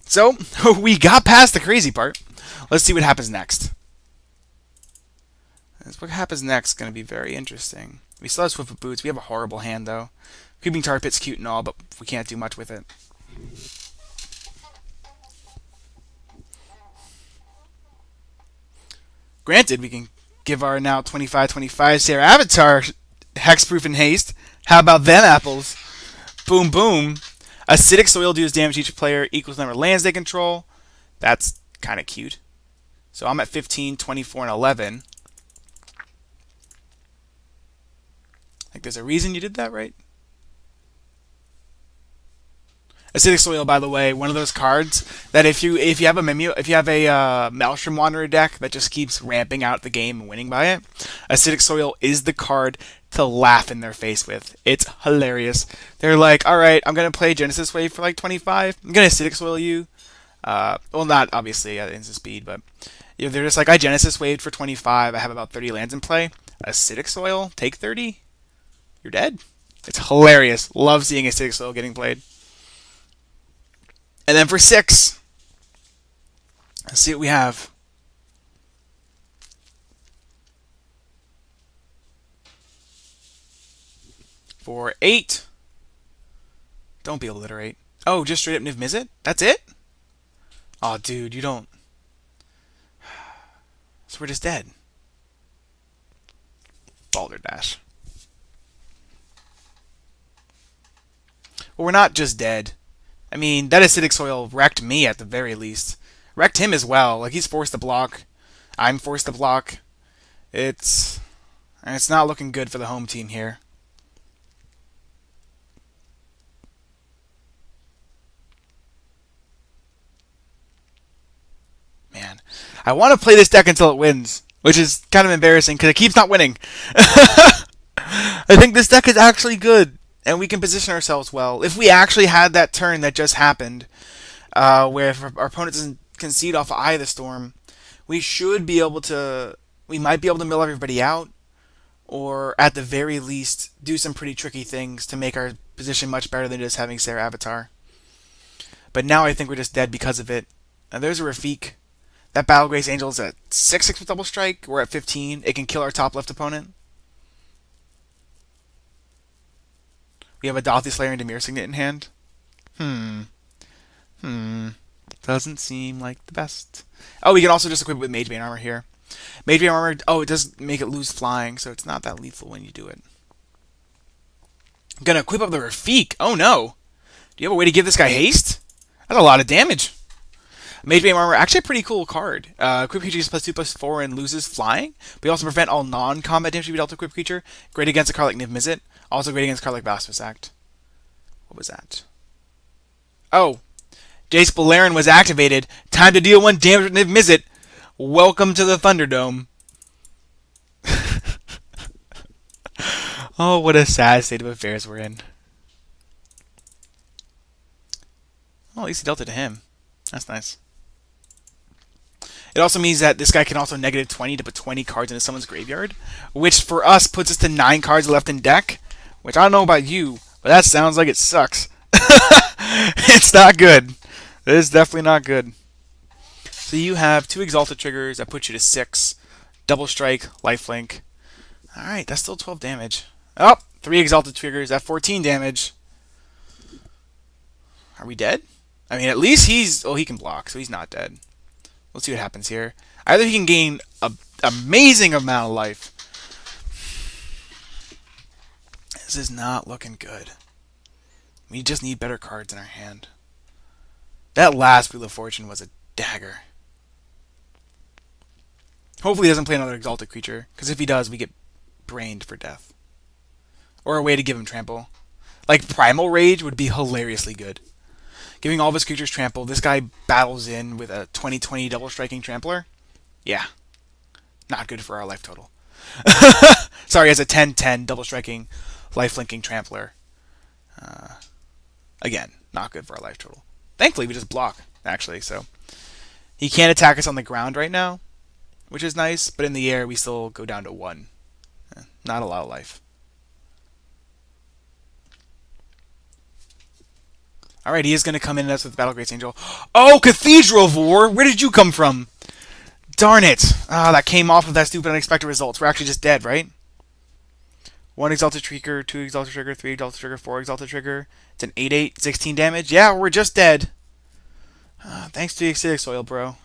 [SPEAKER 1] So, we got past the crazy part. Let's see what happens next. What happens next is going to be very interesting. We still have Swift of Boots. We have a horrible hand, though. Creeping Tar Pit's cute and all, but we can't do much with it. Granted, we can give our now 25/25 Sarah Avatar Hexproof and Haste. How about them apples? Boom, boom. Acidic Soil deals damage to each player equals the number of lands they control. That's kind of cute. So I'm at 15, 24, and 11. Like, there's a reason you did that, right? Acidic Soil, by the way, one of those cards that if you have a Maelstrom Wanderer deck that just keeps ramping out the game and winning by it, Acidic Soil is the card to laugh in their face with. It's hilarious. They're like, all right, I'm gonna play Genesis Wave for like 25. I'm gonna Acidic Soil you. Well, not obviously at instant speed, but you know, they're just like, I Genesis Waved for 25. I have about 30 lands in play. Acidic Soil, take 30. You're dead. It's hilarious. Love seeing Acidic Soil getting played. And then for 6, let's see what we have. For 8, Don't be illiterate. Oh, just straight up Niv Mizzet? That's it? Oh, dude, you don't. So we're just dead. Balderdash. Well, we're not just dead. I mean, that acidic soil wrecked me at the very least. Wrecked him as well. Like, he's forced to block. I'm forced to block. It's not looking good for the home team here. Man, I want to play this deck until it wins, which is kind of embarrassing because it keeps not winning. I think this deck is actually good, and we can position ourselves well. If we actually had that turn that just happened, where if our opponent doesn't concede off Eye of the Storm, we should be able to. We might be able to mill everybody out, or at the very least, do some pretty tricky things to make our position much better than just having Sarah Avatar. But now I think we're just dead because of it. Now there's a Rafik. That Battle Grace Angel is at 6/6 with double strike. We're at 15. It can kill our top left opponent. We have a Dauthi Slayer and Demir Signet in hand. Doesn't seem like the best. Oh, we can also just equip it with Midgame armor here. Midgame armor, oh, it does make it lose flying, so it's not that lethal when you do it. I'm gonna equip up the Rafik. Oh no! Do you have a way to give this guy haste? That's a lot of damage. Midgame armor, actually a pretty cool card. Equip creature gets +2/+4 and loses flying. We also prevent all non-combat damage to be dealt to equip creature. Great against a card like Niv Mizzet. Also great against a card like Blasphemous Act. What was that? Oh! Jace Beleren was activated. Time to deal 1 damage with Niv Mizzet. Welcome to the Thunderdome. Oh, what a sad state of affairs we're in. Well, at least he dealt it to him. That's nice. It also means that this guy can also -20 to put 20 cards into someone's graveyard, which for us puts us to 9 cards left in deck, which I don't know about you, but that sounds like it sucks. It's not good. It is definitely not good. So you have 2 Exalted Triggers that put you to 6, Double Strike, Lifelink. Alright, that's still 12 damage. Oh, 3 Exalted Triggers at 14 damage. Are we dead? I mean, at least he's... Oh, he can block, so he's not dead. Let's see what happens here. Either he can gain an amazing amount of life. This is not looking good. We just need better cards in our hand. That last Wheel of Fortune was a dagger. Hopefully he doesn't play another Exalted Creature, because if he does, we get brained for death. Or a way to give him trample. Like, Primal Rage would be hilariously good. Giving all of his creatures trample, this guy battles in with a 20/20 double striking trampler. Yeah. Not good for our life total. Sorry, as a 10/10 double striking life linking trampler. Again, not good for our life total. Thankfully, we just block, actually, so. He can't attack us on the ground right now, which is nice, but in the air, we still go down to 1. Not a lot of life. Alright, he is going to come in at us with Battle Grace Angel. Oh, Cathedral of War! Where did you come from? Darn it! Ah, that came off of that stupid unexpected results. We're actually just dead, right? 1 Exalted Trigger, 2 Exalted Trigger, 3 Exalted Trigger, 4 Exalted Trigger. It's an 8/8, 16 damage. Yeah, we're just dead. Thanks to the acidic soil, bro.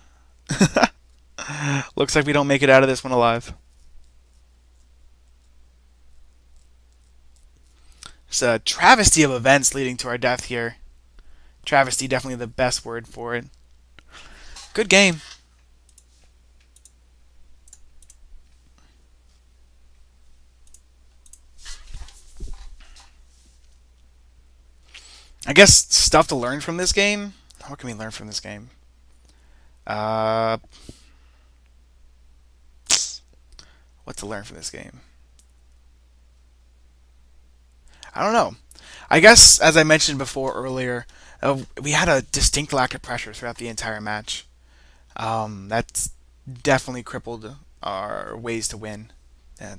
[SPEAKER 1] Looks like we don't make it out of this one alive. It's a travesty of events leading to our death here. Travesty, definitely the best word for it. Good game. I guess stuff to learn from this game. What can we learn from this game? What to learn from this game? I don't know. I guess, as I mentioned before earlier, we had a distinct lack of pressure throughout the entire match. That's definitely crippled our ways to win.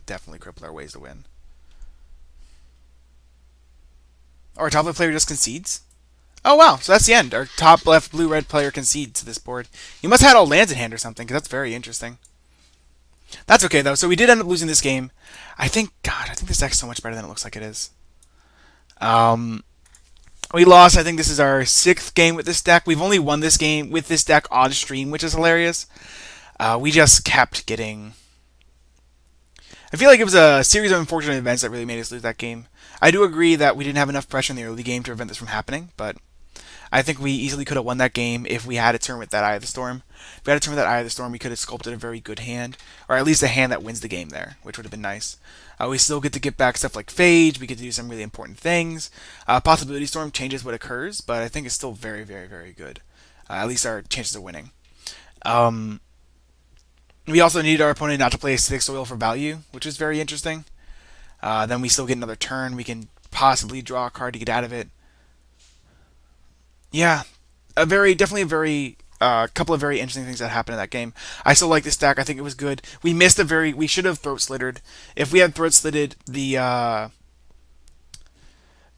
[SPEAKER 1] Definitely crippled our ways to win. Our top left player just concedes? Oh wow, so that's the end. Our top left blue-red player concedes to this board. He must have had all lands in hand or something, because that's very interesting. That's okay, though. So we did end up losing this game. I think this deck's so much better than it looks like it is. We lost. I think this is our 6th game with this deck. We've only won this game with this deck on stream, which is hilarious. We just kept getting... I feel like it was a series of unfortunate events that really made us lose that game. I do agree that we didn't have enough pressure in the early game to prevent this from happening, but I think we easily could have won that game if we had a turn with that Eye of the Storm. If we had a turn with that Eye of the Storm, we could have sculpted a very good hand, or at least a hand that wins the game there, which would have been nice. We still get to get back stuff like Phage. We get to do some really important things. Possibility Storm changes what occurs, but I think it's still very, very, very good. At least our chances of winning. We also needed our opponent not to play Acidic Soil for value, which is very interesting. Then we still get another turn. We can possibly draw a card to get out of it. Yeah, definitely a very couple of very interesting things that happened in that game. I still like this deck. I think it was good. We missed we should have Throat Slittered. If we had Throat Slitted the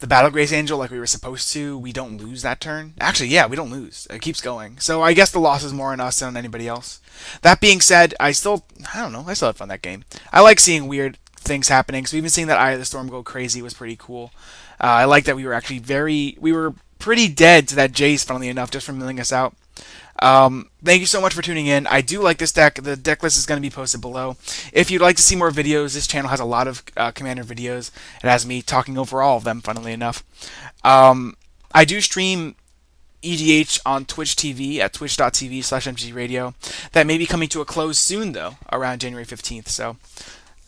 [SPEAKER 1] Battle Grace Angel like we were supposed to, we don't lose that turn. Actually, yeah, we don't lose. It keeps going. So I guess the loss is more on us than on anybody else. That being said, I don't know, I still had fun that game. I like seeing weird things happening. So even seeing that Eye of the Storm go crazy was pretty cool. I like that we were actually we were pretty dead to that Jace, funnily enough, just from milling us out. Thank you so much for tuning in. I do like this deck. The deck list is going to be posted below. If you'd like to see more videos, this channel has a lot of Commander videos. It has me talking over all of them, funnily enough. I do stream EDH on Twitch TV at twitch.tv/mtgradio. That may be coming to a close soon, though, around January 15th. So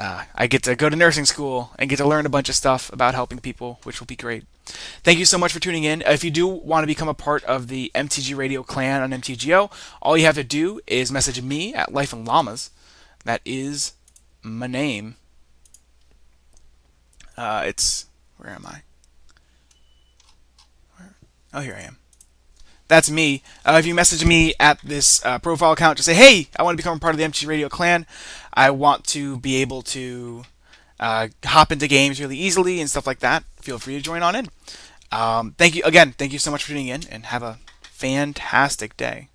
[SPEAKER 1] I get to go to nursing school and get to learn a bunch of stuff about helping people, which will be great. Thank you so much for tuning in. If you do want to become a part of the MTG Radio clan on MTGO, all you have to do is message me at Life and Llamas. That is my name. Where am I? Oh, here I am. That's me. If you message me at this profile account, just say, hey, I want to become a part of the MTG Radio clan. I want to be able to hop into games really easily and stuff like that. Feel free to join on in. Thank you again. Thank you so much for tuning in, and have a fantastic day.